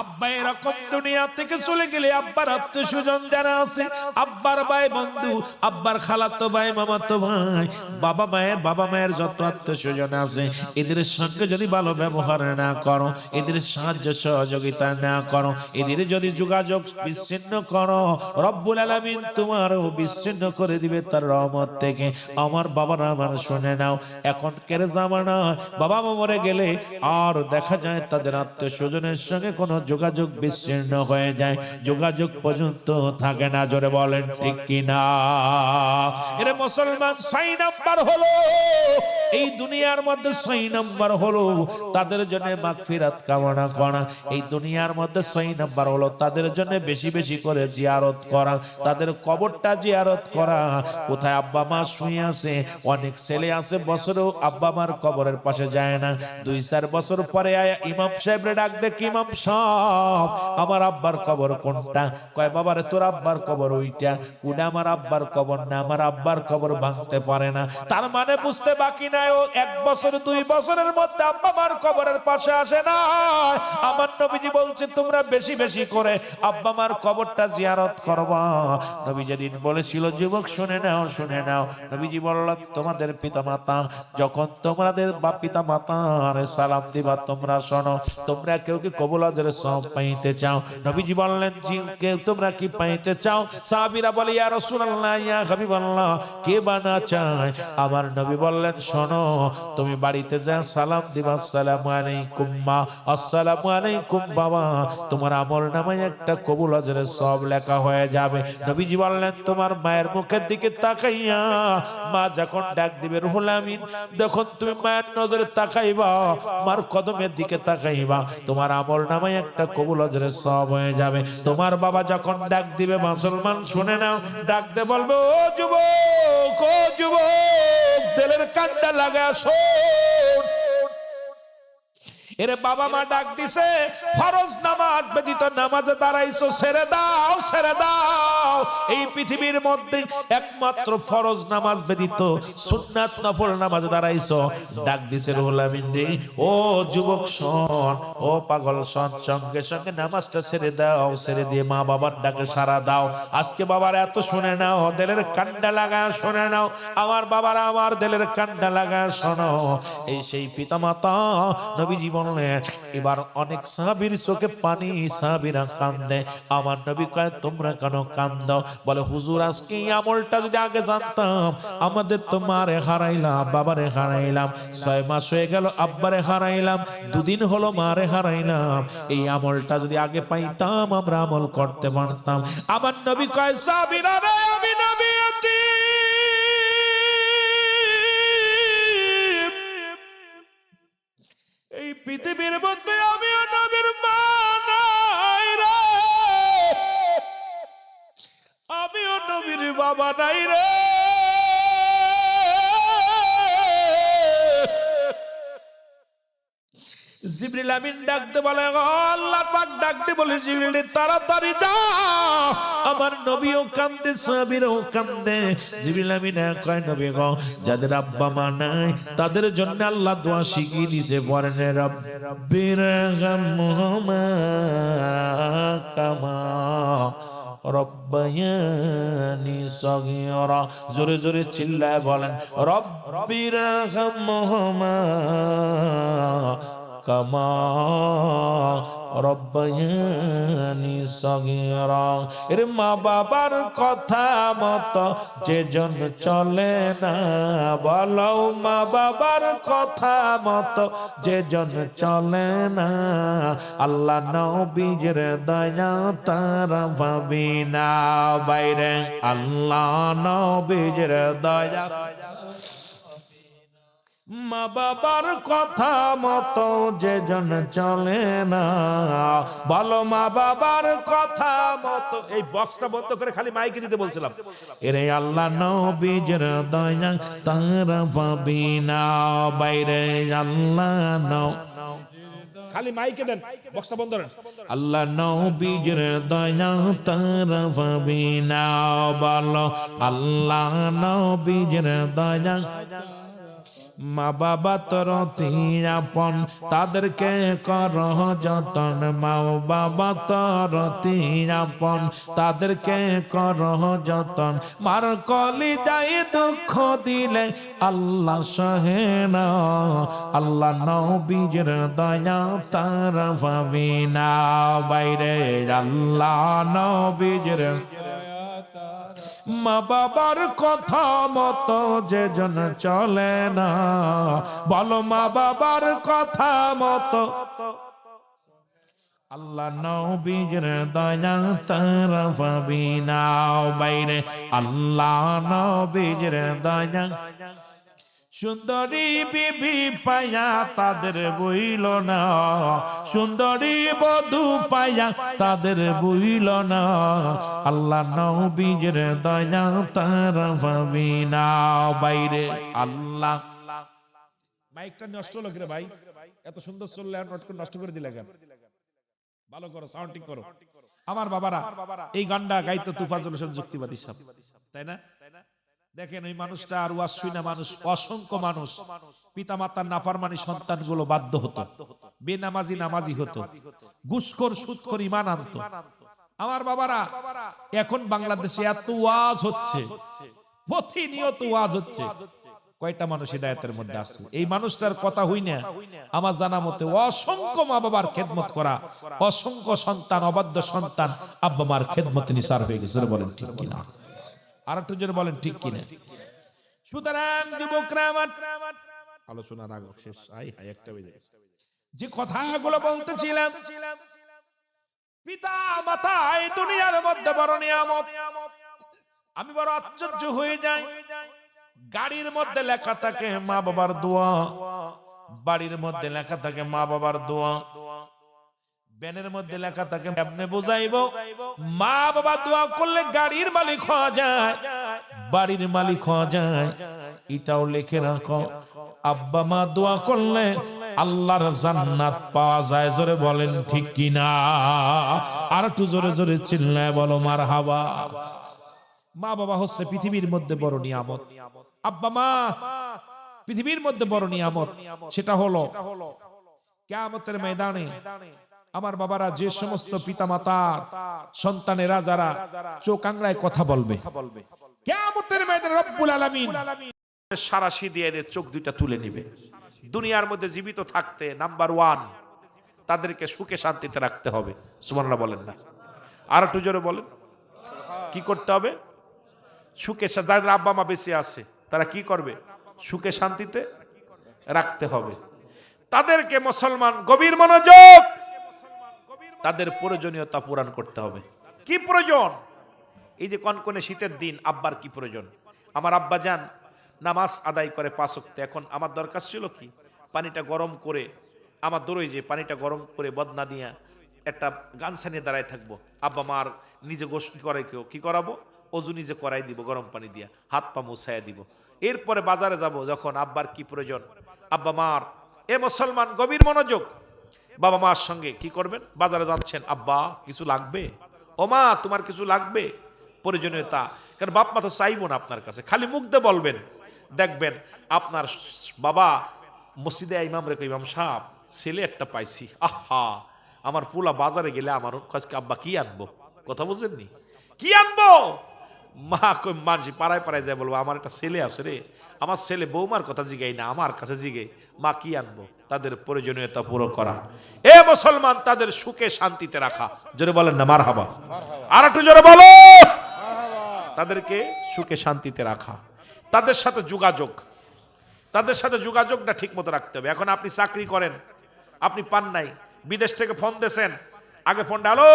আব্বা এরকম দুনিয়া থেকে চলে গেলে আব্বার আত্মীয় স্বজন যারা আছে, আব্বার ভাই বন্ধু, আব্বার খালাতো ভাই, মামাতো ভাই, বাবা মায়ের যত আত্মীয় স্বজন আছে এদের সঙ্গে যদি ভালো ব্যবহার না করো, এদের সাহায্য সহযোগিতা না করো, এদের যদি যোগাযোগ বিচ্ছিন্ন করো, রব্বুল আলামিন তোমারও বিচ্ছিন্ন করে দিবে তার রহমত থেকে। আমার বাবারা, আমার শুনে নাও, এখনকার জামানা বাবা মা মরে গেলে আর দেখা যায় তাদের আত্মীয় স্বজনের সঙ্গে কোনো যোগাযোগ বিচ্ছিন্ন হয়ে যায়, যোগাযোগ পর্যন্ত থাকে না। জোরে বলেন ঠিক কিনা? এর মুসলমান 6 নাম্বার হলো এই দুনিয়ার মধ্যে, 6 নাম্বার হলো তাদের জন্য মাগফিরাত কামনা করা। এই দুনিয়ার মধ্যে 6 নাম্বার হলো তাদের জন্য বেশি বেশি করে জিয়ারত করা, তাদের কবরটা জিয়ারত করা। কোথায় আব্বা মা শুয়ে আছে, অনেক ছেলে আছে বছরেও আব্বা মার কবরের পাশে যায় না, 2-4 বছর পরে আয়া ইমাম সাহেবরে ডাক দেখ, ইমাম সাহেব আমার আব্বার কবর কোনটা? কয় বাবারে তোর আব্বার কবর ওইটা। ওটা আমার আব্বার কবর না, আমার আব্বার কবর ভাঙতে পারে না। তার মানে বুঝতে বাকি নাই, ও 1 বছর 2 বছরের মধ্যে আব্বা মার কবরের পাশে আসে না। আমার নবীজি বলছে তোমরা বেশি বেশি করে আব্বা মার কবরটা জিয়ারত করবা। নবী যেদিন বলেছিল, যুবক শুনে নাও, শুনে নাও, নবীজি বললেন তোমাদের পিতা মাতা যখন তোমাদের বা পিতা মাতার সালাম দিবা, তোমরা শোনো, তোমরা কেউ কি কবুল আজরের সওয়াব পাইতে চাও? নবীজি বললেন জি, কেউ তোমরা কি পাইতে চাও? সাহাবীরা বলে ইয়া রাসূলুল্লাহ, ইয়া হাবিবাল্লাহ, কে বানা চায়? আমার নবী বললেন শোনো, তুমি বাড়িতে যা সালাম দিবা, আসসালামু আলাইকুম মা, আসসালামু আলাইকুম বাবা, তোমার আমলনামায় একটা কবুল আজরের সওয়াব লেখা হয়ে যাবে। নবীজি বললেন তোমার মায়ের মুখের দিকে তাকাইয়া মা যখন ডাক দিবে রুহুল আমিন, যখন তুমি মায়ের নজরে তাকাইবা, মার কদমের দিকে তাকাইবা, তোমার আমলনামায় একটা কবুল আজরের সওয়াব হয়ে যাবে। তোমার বাবা যখন ডাক দিবে, মুসলমান শুনে নাও, ডাক দে বলবে ও যুবক, ও যুবক, দিলের কান্ডা লাগা শোন, এরে বাবা মা ডাক দিছে, ফরজ নামাজ ব্যতীত নামাজে দাঁড়াইছো, ছেড়ে দাও ছেড়ে দাও। এই পৃথিবীর মধ্যে একমাত্র ফরজ নামাজ ব্যতীত সুন্নাত নফল নামাজে দাঁড়াইছো। ডাক দিছে রুহুল আমিন রে, ও যুবক শোন, ও পাগল শোন, সঙ্গে সঙ্গে নামাজটা ছেড়ে দাও, ছেড়ে দিয়ে মা বাবার ডাকে সাড়া দাও। আজকে বাবার এত শুনে নাও, দিলের কান্ডা লাগা শুনে নাও। আমার বাবারা আমার দিলের কান্ডা লাগা শোনো। এই সেই পিতামাতা নবীজি বললেন, এবার অনেক সাহাবীর চোখে পানি, সাহাবীরা কান্দে। আমার নবী কয়, তোমরা কেন কান্দো? বলে হুজুর, আজকে এই আমলটা যদি আগে জানতাম, আমাদের তো মারে হারাইলাম, বাবারে হারাইলাম, 6 মাস হয়ে গেল আব্বারে হারাইলাম, 2 দিন হলো মারে হারাইলাম। এই আমলটা যদি আগে পাইতাম আমরা আমল করতে পারতাম। আমার নবী কয়, সাহাবীরা রে, আমি নবী এই পৃথিবীর মধ্যে আমিও নবীর মা নাই রে, আমিও নবীর বাবা নাই রে। জিবরিল আমিন ডাকতে বলে, আল্লাহ পাক ডাকতে বলে, জিবরিল তাড়াতাড়ি যাও। আমার নবীও কান্দে, সাহাবীরাও কান্দে। জিবরিল আমিন কয়, নবী গো, যাদের আব্বা মা নাই তাদের জন্য আল্লাহ দোয়া শিখিয়ে দিয়েছে, পড়েন রব্বিরহামহুমা কামা রব্বায়ানি সগীরা। জোরে জোরে চিল্লায় বলেন, রব্বিরহামহুমা কামা রব্বায়ানি সগীরা। এর মা বাবার কথা মতো যেজন চলে না, বলো মা বাবার কথা মতো যেজন চলে না, আল্লাহ নবীর দয়া তারা পাবি না। বাইরে আল্লাহ নবীর দয়া। মা বাবার কথা মতো যেজন চলে না, বলো মা বাবার কথা মতো। এই বক্সটা বন্ধ করে খালি মাইকে দিতে বলছিলাম। এরে আল্লাহ নবীর দয়া তারা পাবি না। বাইরে আল্লাহ খালি মাইকে দেন, বক্সটা বন্ধ করেন। আল্লাহ নবীর দয়া তারা পাবি না, বলো আল্লাহ নবীর দয়া। মা বাবা তোর আপন, তাদেরকে কর যতন। মা বাবা তোর আপন, তাদেরকে কর যতন। মার কলি যাই দুঃখ দিলে আল্লাহ সহে না, আল্লাহ নবীর দয়া তারা পাবি না। বাইরে আল্লাহ নবীর। মা বাবার কথা মতো যেজন চলে না, বলো মা বাবার কথা মতো আল্লাহ নবীর দয়া তারা পাবি না। বাইরে আল্লাহ নবীর দয়া। সুন্দরী বিবি পায়া তাদের বইল না, সুন্দরী বধূ পায়া তাদের বইল না, আল্লাহ নবীর দয়া তারা পাবি না। বাইরে আল্লাহ। মাইকটা নষ্ট হলো রে ভাই, এত সুন্দর চললে নষ্ট করে দিলে কেন? ভালো করো, সাউন্ডিং করো। আমার বাবারা এই গানটা গাইতো তুফাজুল হোসেন যুক্তিবাদী সাহেব, তাই না? দেখেন এই মানুষটা আর ওয়াজ শুনে মানুষ, অসংখ্য মানুষ পিতা মাতার নাফরমানি সন্তানগুলো বাধ্য হতো, বেনামাজি নামাজি হতো, ঘুষখোর সুদখোর ঈমান আনতো। আমার বাবারা এখন বাংলাদেশে এত ওয়াজ হচ্ছে, প্রতিনিয়ত ওয়াজ হচ্ছে, কয়টা মানুষ হিদায়াতের মধ্যে আসছে? এই মানুষটার কথা হই না আমার জানা মতে অসংখ্য মা বাবার খেদমত করা, অসংখ্য সন্তান, অবাধ্য সন্তান আব্বা মার খেদমতে নিসার হয়ে গেছে। বলেন ঠিক কিনা? আর একটু জোরে বলেন ঠিক কিনা? সুতরাং যুবকরা আমার আলোচনার আগ শেষ, একটা বেজে গেছে। যে কথাগুলো বলতেছিলাম, পিতা মাতা এই দুনিয়ার মধ্যে বড় নিয়ামত। আমি বড় আশ্চর্য হয়ে যাই, গাড়ির মধ্যে লেখা থাকে মা বাবার দোয়া, বাড়ির মধ্যে লেখা থাকে মা বাবার দোয়া, ব্যানের মধ্যে লেখা থাকে আপনি বুঝাইবো মা বাবা দোয়া করলে গাড়ির মালিক হওয়া যায়, বাড়ির মালিক হওয়া যায়। এটাও লিখে রাখো, আব্বা মা দোয়া করলে আল্লাহর জান্নাত পাওয়া যায়। জোরে বলেন ঠিক কিনা? আর একটু জোরে জোরে চিল্লায় বলো মারহাবা। মা বাবা হচ্ছে পৃথিবীর মধ্যে বড় নিয়ামত। আব্বা মা পৃথিবীর মধ্যে বড় নিয়ামত। সেটা হলো কিয়ামতের ময়দানে আমার বাবারা, যে সমস্ত পিতামাতার সন্তানেরা যারা চোখ আংড়ায় কথা বলবে, কিয়ামতের ময়দানে রব্বুল আলামিন সারাশি দিয়ে এদের চোখ দুইটা তুলে নিবে। দুনিয়ার মধ্যে জীবিত থাকতে নাম্বার 1 তাদেরকে সুখে শান্তিতে রাখতে হবে। সুবহানাল্লাহ বলেন না? আর একটু জোরে বলেন। কি করতে হবে? সুখে, যাদের আব্বা মা বেঁচে আছে তারা কি করবে? সুখে শান্তিতে রাখতে হবে তাদেরকে। মুসলমান গভীর মনোযোগ, তাদের প্রয়োজনীয়তা পূরণ করতে হবে। কি প্রয়োজন? এই যে কনকনে শীতের দিন, আব্বার কি প্রয়োজন? আমার আব্বা যান নামাজ আদায় করে 5 ওয়াক্ত। এখন আমার দরকার ছিল কি, পানিটা গরম করে, আমার দৌড়ই যে পানিটা গরম করে বদনা দিয়ে একটা গামছা নিয়ে দাঁড়ায় থাকবো। আব্বা মার নিজে গোসল করে কেউ কি করাবো, অজু নিজে করাই দিব গরম পানি দিয়া, হাত পা মুছাইয়া দিব। এরপরে বাজারে যাব যখন, আব্বার কি প্রয়োজন? আব্বা মার, এ মুসলমান গভীর মনোযোগ, বাবা মার সঙ্গে কি করবেন? বাজারে যাচ্ছেন, আব্বা কিছু লাগবে? ও মা তোমার কিছু লাগবে? প্রয়োজনীয়তা। কারণ বাপ মা তো চাইবো না আপনার কাছে, খালি মুখ দিয়ে বলবেন। দেখবেন আপনার বাবা মসজিদে ইমাম রেখে, ইমাম সাহেব ছেলে একটা পাইছি, আহা আমার পোলা বাজারে গেলে আমার কাছে আব্বা কি আনবো? কথা বুঝেননি? কি আনবো? মা মানুষ পাড়ায় পাড়ায় যায় বলবো, আমার একটা ছেলে আছে রে, আমার ছেলে বৌমার কথা জিগাই না, আমার কাছে জিগে মা কি আনবো? তাদের প্রয়োজনীয়তা পুরো করা। এ মুসলমান, তাদের সুখে শান্তিতে রাখা। জোরে বলেন না মারহাবা? আর একটু জোরে বলো। তাদেরকে সুখে শান্তিতে রাখা, তাদের সাথে যোগাযোগ, তাদের সাথে যোগাযোগটা ঠিক মতো রাখতে হবে। এখন আপনি চাকরি করেন, আপনি পান নাই, বিদেশ থেকে ফোন দিয়েছেন, আগে ফোনটা হ্যালো,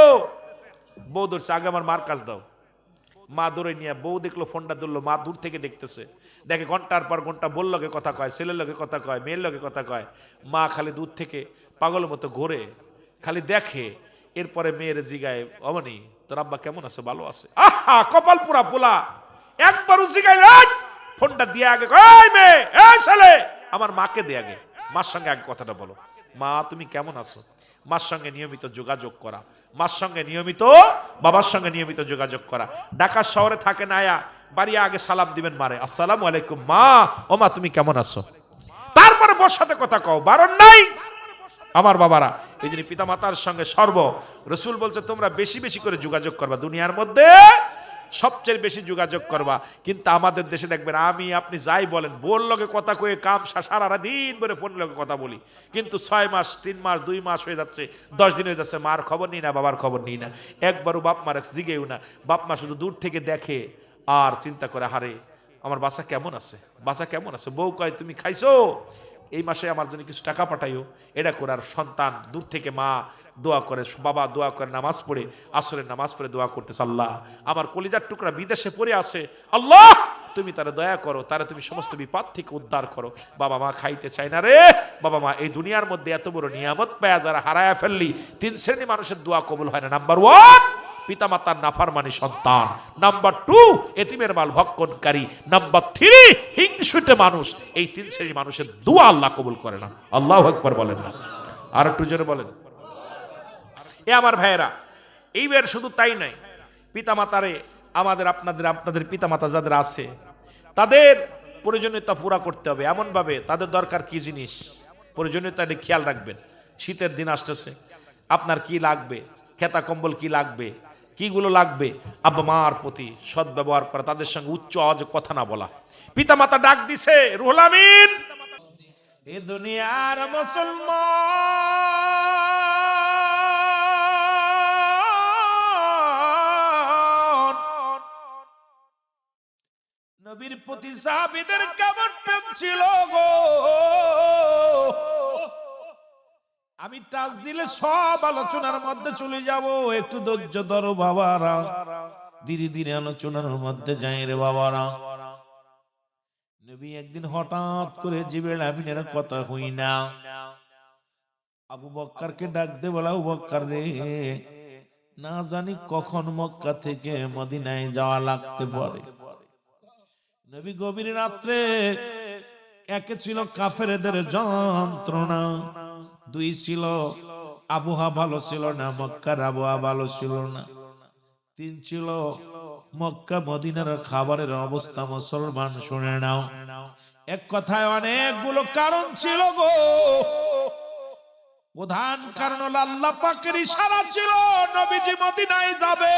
বউ ধরছে, আগে আমার মার কাজ দাও। মা দৌড়ে নিয়ে, বউ দেখলো ফোনটা ধরলো, মা দূর থেকে দেখতেছে, দেখে ঘন্টার পর ঘন্টা বোর লগে কথা কয়, ছেলের লগে কথা কয়, মেয়ের লগে কথা কয়। মা খালি দূর থেকে পাগলের মতো ঘোরে, খালি দেখে। এরপরে মেয়ের জিগায়, অমনি তোর আব্বা কেমন আছে? ভালো আছে। আহা কপাল পুরা ফোলা। একবারও জিগাই ফোনটা দিয়ে আগে, এই মেয়ে, এই ছেলে, আমার মাকে দিয়ে আগে, মার সঙ্গে আগে কথাটা বলো, মা তুমি কেমন আছো? মার সঙ্গে নিয়মিত যোগাযোগ করা, মার সঙ্গে নিয়মিত, বাবার সঙ্গে নিয়মিত যোগাযোগ করা। ঢাকা শহরে থাকে না, আয়া বাড়ি আগে সালাম দিবেন মারে, আসসালামু আলাইকুম মা, ও মা তুমি কেমন আছো? তারপরে বোর সাথে কথা কও, বারণ নাই আমার বাবারা। এই জন্য পিতা মাতার সঙ্গে রসুল বলছে তোমরা বেশি বেশি করে যোগাযোগ করবা, দুনিয়ার মধ্যে সবচেয়ে বেশি যোগাযোগ করবা। কিন্তু আমাদের দেশে দেখবেন, আমি আপনি যাই বলেন, বোর লগে কথা কয়ে কাম সারা দিন ধরে ফোনের লগে কথা বলি, কিন্তু 6 মাস 3 মাস 2 মাস হয়ে যাচ্ছে, 10 দিন হয়ে যাচ্ছে, মার খবর নিই না, বাবার খবর নিই না, একবারও বাপ মার জিগেও না। বাপ মা শুধু দূর থেকে দেখে আর চিন্তা করে, হারে আমার বাচ্চা কেমন আছে, বাচ্চা কেমন আছে। বউ কয় তুমি খাইছো, এই মাসে আমার জন্য কিছু টাকা পাঠাইও, এটা করে। আর সন্তান দূর থেকে মা দোয়া করে, বাবা দোয়া করে, নামাজ পড়ে, আসরের নামাজ পড়ে দোয়া করতেছে, আল্লাহ আমার কলিজার টুকরা বিদেশে পড়ে আছে, আল্লাহ তুমি তারা দয়া করো, তারা তুমি সমস্ত বিপদ থেকে উদ্ধার করো। বাবা মা খাইতে চায় না রে বাবা মা। এই দুনিয়ার মধ্যে এত বড় নিয়ামত পায়া যারা হারায়া ফেললি, 3 শ্রেণী মানুষের দোয়া কবুল হয় না। নাম্বার 1 পিতামাতার নাফরমানি সন্তান, নাম্বার 2 এতিমের মাল ভক্ষণকারী, নাম্বার 3 হিংসুটে মানুষ। এই 3 শ্রেণীর মানুষের দোয়া আল্লাহ কবুল করে না। আল্লাহু আকবার বলেন না? আর একটু জোরে বলেন। এ আমার ভাইয়েরা, এইবার শুধু তাই নাই, পিতামাতারে আমাদের আপনাদের পিতামাতা যাদের আছে, তাদের প্রয়োজনীয়তা পুরা করতে হবে। এমন ভাবে তাদের দরকার কি জিনিস, প্রয়োজনীয়তা খেয়াল রাখবেন। শীতের দিন আসতেছে, আপনার কি লাগবে, খেতা কম্বল কি লাগবে, কিগুলো লাগবে, আব্বা মার প্রতি সৎ ব্যবহার করা, তাদের সঙ্গে উচ্চ আওয়াজে কথা না বলা। পিতামাতা ডাক দিছে, রুহুল আমিন এ দুনিয়ার মুসলমান, নবীর প্রতি সাহাবীদের কেমন প্রেম ছিল গো। আমি টাচ দিলে সব আলোচনার মধ্যে চলে যাব, একটু ধৈর্য ধরো বাবারা, ধীরে ধীরে আলোচনার মধ্যে যাই রে বাবারা। নবী একদিন হঠাৎ করে জিবরাইল আমিনের কথা হই না, আবু বক্করকে ডাক দে, বলা আবু বক্কর রে, না জানি কখন মক্কা থেকে মদিনায় যাওয়া লাগতে পারে। নবী গভীর রাত্রে একে ছিল কাফেরদের যন্ত্রণা, দুই ছিল আবহাওয়া ভালো ছিল না, মক্কার আবহাওয়া ভালো ছিল না, তিন ছিল মক্কা মদিনার খাবারের অবস্থা। মুসলমান শুনে নাও, এক কথায় অনেকগুলো কারণ ছিল গো। প্রধান কারণ হলো আল্লাহ পাকের ইশারা ছিল নবীজি মদিনায় যাবে,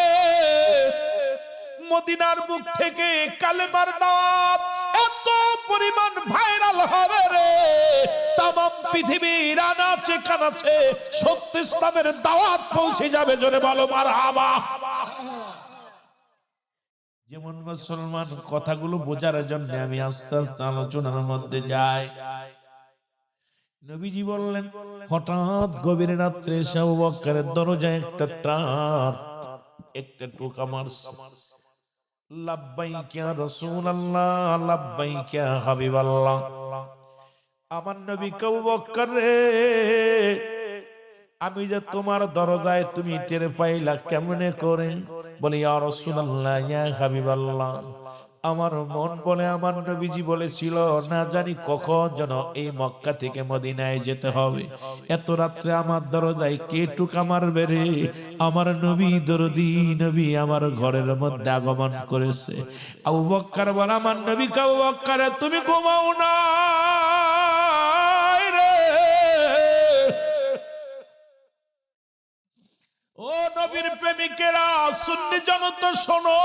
মদিনার মুখ থেকে কালেমার দাওয়াত এত পরিমাণ ভাইরাল হবে রে, তামাম পৃথিবীর আনাচে কানাচে সত্য ইসলামের দাওয়াত পৌঁছে যাবে। জোরে বলো মারহাবা। যেমন মুসলমান, কথাগুলো বোঝার জন্য আমি আস্তে আস্তে আলোচনার মধ্যে যাই। নবীজি বললেন, হঠাৎ গভীর রাত্রে এসে আবু বকরের দরজায় একটা টোকা মারছে। লাব্বাইক ইয়া রাসূলুল্লাহ, লাব্বাইক ইয়া হাবিবাল্লাহ। আমার নবী আবু বকর রে, আমি যে তোমার দরজায়, তুমি টের পাইলা কেমনে করে? বলে, ইয়া রাসূলুল্লাহ, ইয়া হাবিবাল্লাহ, আমার মন বলে আমার নবীজি বলেছিল না জানি কখন যেন এই মক্কা থেকে মদিনায় যেতে হবে, এত রাত্রে আমার দরজায় কে টুকা মারবে রে? আমার নবী দরদি নবী আমার ঘরের মধ্যে আগমন করেছে। আবু বকর বলে, আমার নবী আবু বকর, তুমি ঘুমাও না রে। ও নবীর প্রেমিকেরা, সুন্নি জনতা শোনো।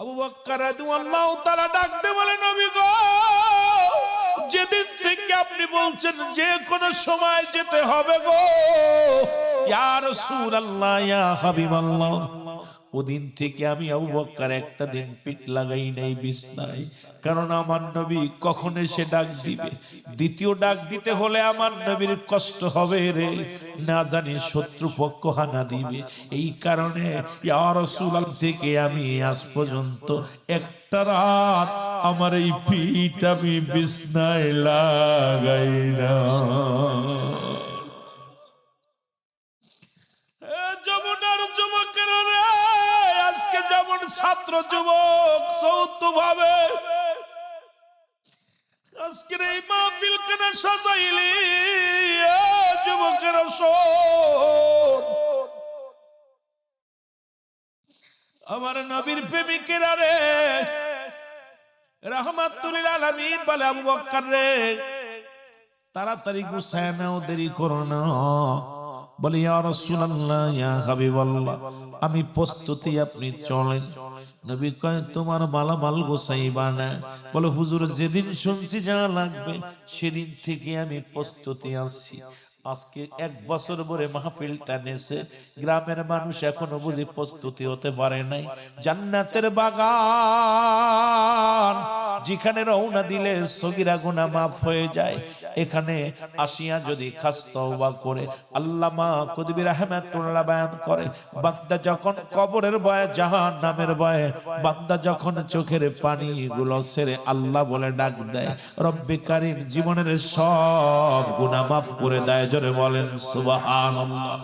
আবু বকর রাদিয়াল্লাহু তাআলা ডাকতে বলে, নবী গো, যেদিন থেকে আপনি বলছেন যে কোন সময় যেতে হবে গো, ইয়া রাসূলুল্লাহ, ইয়া হাবিবাল্লাহ, ওদিন থেকে আমি আবু বকর একটা দিন পিঠ লাগাই নাই বিছনায়। কারণ আমার নবী কখন এসে ডাক দিবে, দ্বিতীয় ডাক দিতে হলে আমার নবীর কষ্ট হবে রে, না জানি শত্রুপক্ষ হানা দিবে। এই কারণে ইয়া রাসূলুল্লাহ থেকে আমি আজ পর্যন্ত একটা রাত আমার এই পিঠ আমি বিছনায় লাগাই না। যমুনার যুবকেরা রে, আজকে যেমন ছাত্র যুবক চৌদ্দ ভাবে আজকের এই মাহফিল কেন সাজাইলি? যুবকেরা শোন, আমার নবীর প্রেমিকেরা রে, রাহমাতুল লিল আলামিন বলে, আবু বকর রে, তাড়াতাড়ি গুছায় নাও, দেরি করো না। বলে, ইয়া রাসূলুল্লাহ, ইয়া হাবিবাল্লাহ, আমি প্রস্তুতি, আপনি চলেন। নবী কয়, তোমার মালামাল গোছাইবা না? বলে, হুজুর, যেদিন শুনছি যা লাগবে সেদিন থেকে আমি প্রস্তুতি আছি। আজকে 1 বছর ধরে মাহফিলটা নেছে, গ্রামের মানুষ এখনো বুঝি প্রস্তুতি হতে পারে নাই। জান্নাতের বাগান যেখানে রওনা দিলে সগীরা গুনাহ মাফ হয়ে যায়, এখানে আসিয়া যদি খাস তওবা করে, আল্লামা কুতুবী রাহমাতুল্লাহ বয়ান করে, বান্দা যখন কবরের ভয়ে, জাহান্নামের ভয়ে, বান্দা যখন চোখের পানিগুলো ছেড়ে আল্লাহ বলে ডাক দেয়, রব্বে কারীম জীবনের সব গুনাহ মাফ করে দেয়। জোরে বলেন সুবহানাল্লাহ।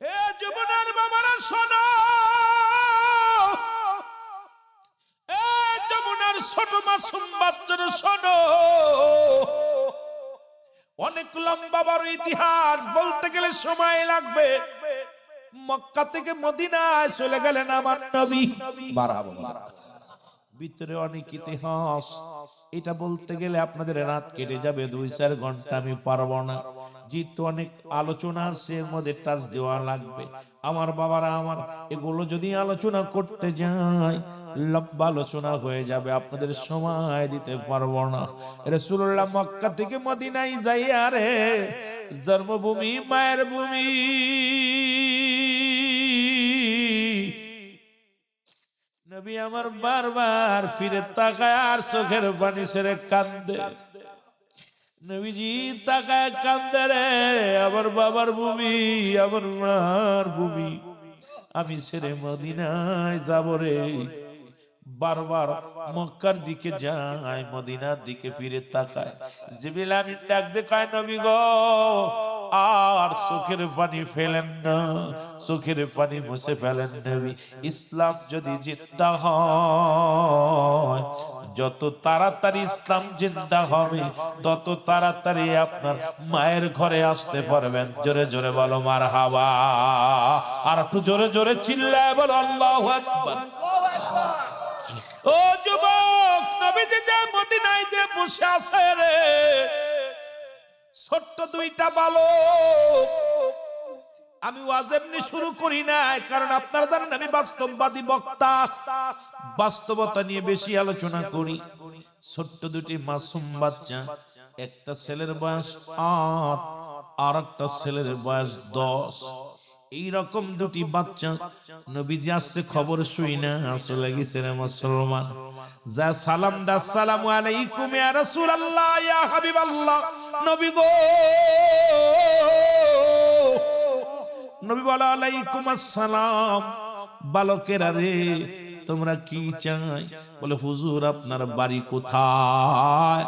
এ জীবনের বাবারা শোনো, এ যমুনার ছোট মাসুম বাচ্চারা শোনো, অনেক লম্বা বড় ইতিহাস বলতে গেলে সময় লাগবে। মক্কা থেকে মদিনায় চলে গেলেন আমার নবী, ভিতরে অনেক ইতিহাস, এটা বলতে গেলে আপনাদের রাত কেটে যাবে, 2-4 ঘন্টা আমি পারবো না। যেহেতু অনেক আলোচনা আছে, এর মধ্যে টাচ দেওয়া লাগবে। আমার বাবারা আমার, এগুলো যদি আলোচনা করতে যাই লম্বা আলোচনা হয়ে যাবে, আপনাদের সময় দিতে পারবো না। রাসূলুল্লাহ মক্কা থেকে মদিনায় যাইয়া রে, জন্মভূমি মায়ের ভূমি, নবী আমার বারবার ফিরে তাকায় আর চোখের পানি ছেড়ে কান্দে। নবীজি তাকায় কান্দে রে, আমার বাবার ভূমি, আমার মার ভূমি, আমি ছেড়ে মদিনায় যাব রে। বারবার মক্কার দিকে যায়, মদিনার দিকে ফিরে তাকায়। জিবরিল আমিন ডাক দে, কয়, নবী গো, আর চোখের পানি ফেলেন না, চোখের পানি মুছে ফেলেন নবী। ইসলাম যদি জিন্দা হয়, যত তাড়াতাড়ি ইসলাম জিন্দা হবে তত তাড়াতাড়ি আপনার মায়ের ঘরে আসতে পারবেন। জোরে জোরে বলো মারহাবা। আর একটু জোরে জোরে চিল্লায় বলো আল্লাহু আকবার। ও যুবক, নবীজি যে মদিনায় যে বসে আছে রে, ছোট্ট দুইটা বালক। আমি ওয়াজ এমনি শুরু করি নাই, কারণ আপনারা জানেন আমি বাস্তববাদী বক্তা, বাস্তবতা নিয়ে বেশি আলোচনা করি। ছোট্ট দুটি মাসুম বাচ্চা, একটা ছেলের বয়স 8 আর একটা ছেলের বয়স 10। এইরকম দুটি বাচ্চা নবীজি আসছে খবর শুই না আসলে গেছে রে মুসলমান। যা সালাম দা, আসসালামু আলাইকুম ইয়া রাসূলুল্লাহ ইয়া হাবিবাল্লাহ। নবী গো, নবী বলা আলাইকুম আসসালাম। বালকেরা রে, তোমরা কি চাই? বলে হুজুর আপনার বাড়ি কোথায়?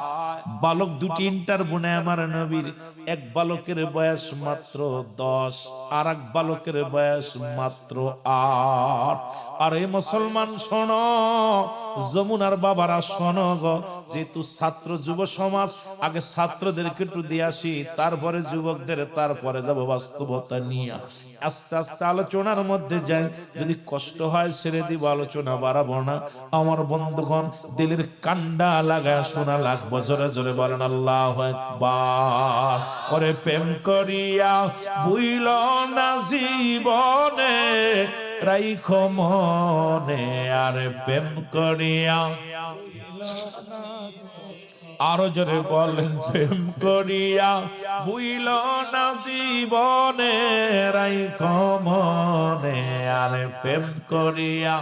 বালক দুটি ইন্টারভিউ নেয় আমার নবীর। এক বালকের বয়স মাত্র 10 আর এক বালকের বয়স মাত্র 8। আর এই মুসলমান শোনো, যমুনার বাবারা শোনো গো, যেহেতু ছাত্র যুব সমাজ, আগে ছাত্রদেরকে একটু দিয়ে আসি, তারপরে যুবকদের, তারপরে যাব বাস্তবতা নিয়ে। আস্তে আস্তে আলোচনার মধ্যে যাই, যদি কষ্ট হয় ছেড়ে দিব, আলোচনা বাড়াবো না। আমার বন্ধুগণ, দিলের কান্ডা লাগায় শোনা লাগবে। জোরে জোরে বলেন আল্লাহু আকবার। ওরে প্রেম করিয়া বুইল না জীবনে, রাইখো মনে। আর প্রেম করিয়া, আরো জোরে বলেন, প্রেম করিয়া বুইল না জীবনে, রাইখো মনে। আর প্রেম করিয়া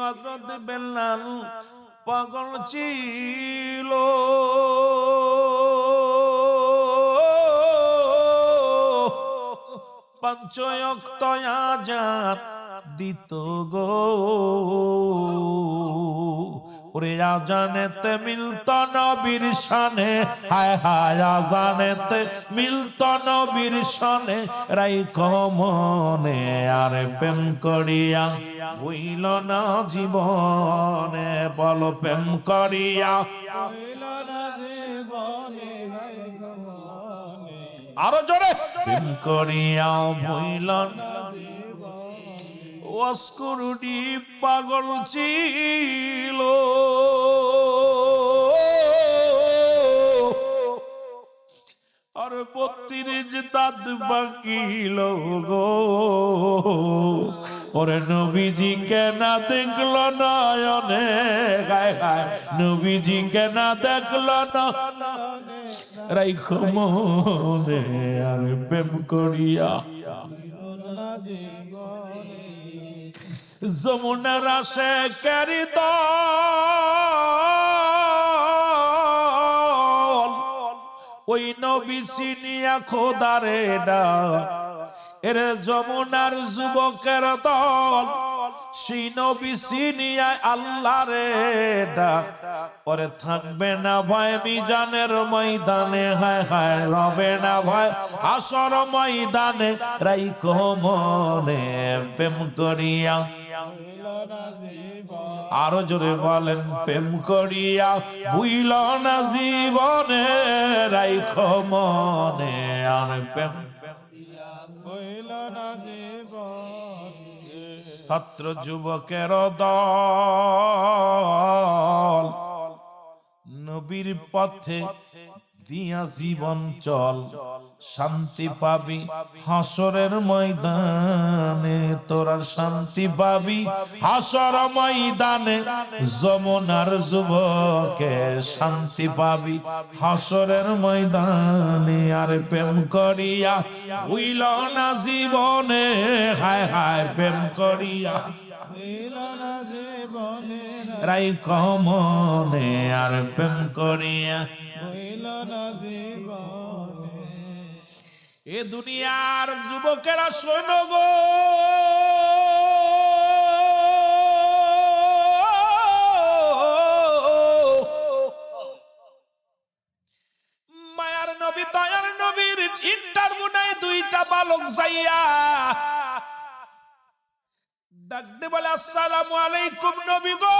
হযরত বেলাল পাগল ছিল, পাঁচ ওয়াক্ত আযান দিত গো। ওরে আজানেতে মিলত নবীর শানে, হায় হায় আজানেতে মিলত নবীর শানে, রাইখো মনে। আর প্রেম করিয়া হইল না জীবনে, বলো প্রেম করিয়া হইল না জীবনে, আরো জোরে, প্রেম করিয়া হইল না। ওয়াসকুরুনি পাগল ছিল, আর 32 দাঁত বাকিল গো। ওরে নবীজি কেনা দেখলো নয়নে, গায় গায় নবীজি কেনা দেখলো না, রাইখো মনে। আর প্রেম করিয়া যমুনার আসে কারি দল, ওই নবী চিনিয়া খোদারে ডাক। এর যমুনার যুবকের দল, সেই নবী চিনিয়া আল্লাহরে ডাক। পরে থাকবে না ভয় মিজানের ময়দানে, হায় হায় রবে না ভয় হাসর ময়দানে, রাইখো মনে। প্রেম করিয়া, আরো জোরে বলেন, প্রেম করিয়া বুইল না জীবনে, রাইখো মনে। আর প্রেম বুইল না জীবনে। ছাত্র যুবকের দল, নবীর পথে দিয়া জীবন চল, শান্তি পাবি হাসরের ময়দানে, তোরা শান্তি পাবি হাসর ময়দানে। যমুনার যুবকে শান্তি পাবি হাসরের ময়দানে। আর প্রেম করিয়া হইল না জীবনে, হায় হায় প্রেম করিয়া রাইখো মনে। আর প্রেম করিয়া এ দুনিয়ার যুবকেরা শোনো গো, যাইয়া ডাকতে বলে, আসসালামু আলাইকুম নবী গো,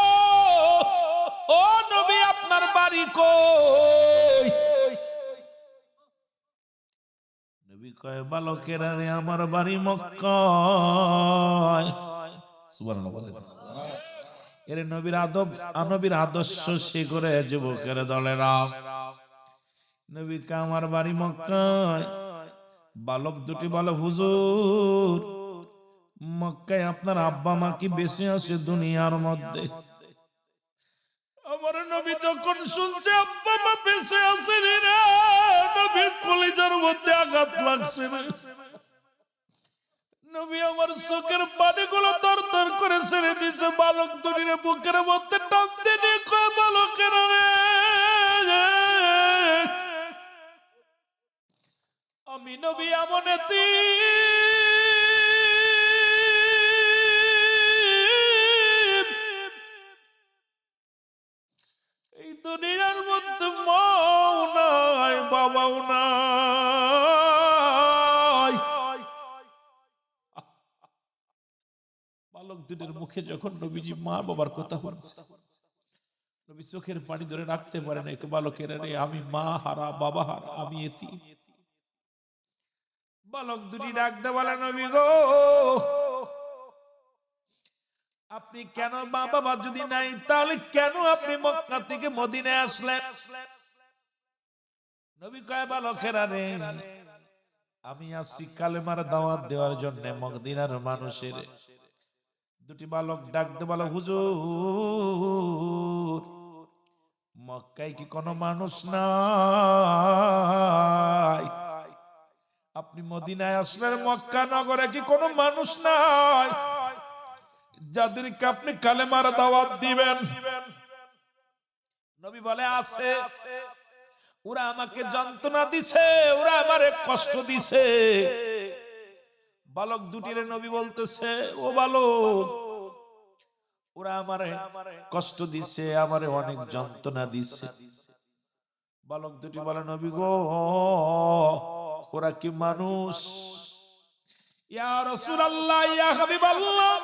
ও নবী আপনার বাড়ি কই? নবী কয়, বালকেরা রে, আমার বাড়ি মক্কায়। সুবহানাল্লাহ। এর নবীর আদর্শ সে করে যুবকের দলেরা। নবী কয়, আমার বাড়ি মক্কায়। বালক দুটি বলে, হুজুর মক্কায় আপনার আব্বা মা কি বেঁচে আছে দুনিয়ার মধ্যে? আমার নবী যখন শুনছে আব্বা মা বেঁচে আছে রে, নবীর কলিজার মধ্যে আঘাত লাগছে রে। নবী আমার চোখের পানিগুলো দরদর করে ছেড়ে দিয়েছে। বালক দুটির বুকের মধ্যে টানতে নিয়ে কয়, বালকের রে, আমি নবী এমন এতিম, এই দুনিয়ার মধ্যে মাও নাই বাবাও নাই। বালক দুটির মুখে যখন নবীজি মা বাবার কথা বলছে, নবী চোখের পানি ধরে রাখতে পারে না। বালকের রে, আমি মা হারা বাবা হারা, আমি এতিম। বালক দুটি ডাকতে বলে, নবী গো, আপনি কেন মা বাবা যদি নাই তাহলে কেন আপনি মক্কা থেকে মদিনায় আসলেন? নবী কয়, বালকেরা রে, আমি আসছি কালেমার দাওয়াত দেওয়ার জন্য মদিনার মানুষের। দুটি বালক ডাকতে বলে, হুজুর মক্কায় কি কোনো মানুষ নাই? আপনি মদিনায় আসলেন, মক্কা নগরে কি কোনো মানুষ নাই যাদেরকে আপনি কালেমার দাওয়াত দিবেন? নবী বলে, আছে। ওরা আমাকে যন্ত্রণা দিছে, ওরা আমারে কষ্ট দিছে। বালক দুটিরে নবী বলতেছে, ও বালক, ওরা আমারে কষ্ট দিছে, আমারে অনেক যন্ত্রণা দিছে। বালক দুটি বলে, নবী গো, ওরা কি মানুষ? ইয়া রাসূলুল্লাহ, ইয়া হাবিবাল্লাহ,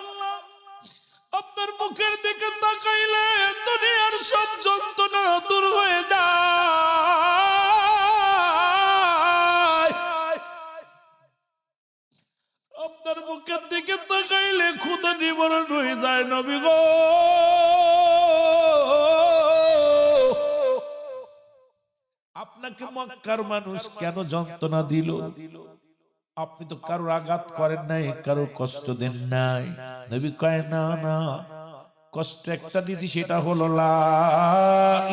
আপনার মুখের দিকে তাকাইলে দুনিয়ার সব যন্ত্রণা দূর হয়ে যায়। আপনার মুখের দিকে তাকাইলে ক্ষুধা নিবারণ হয়ে যায় নবী গো। আপনাকে মক্কার মানুষ কেন যন্ত্রণা দিল? আপনি তো কারোর আঘাত করেন নাই, কারোর কষ্ট দেন নাই। নবী কয়, না না, কষ্ট একটা দিয়েছি, সেটা হলো লা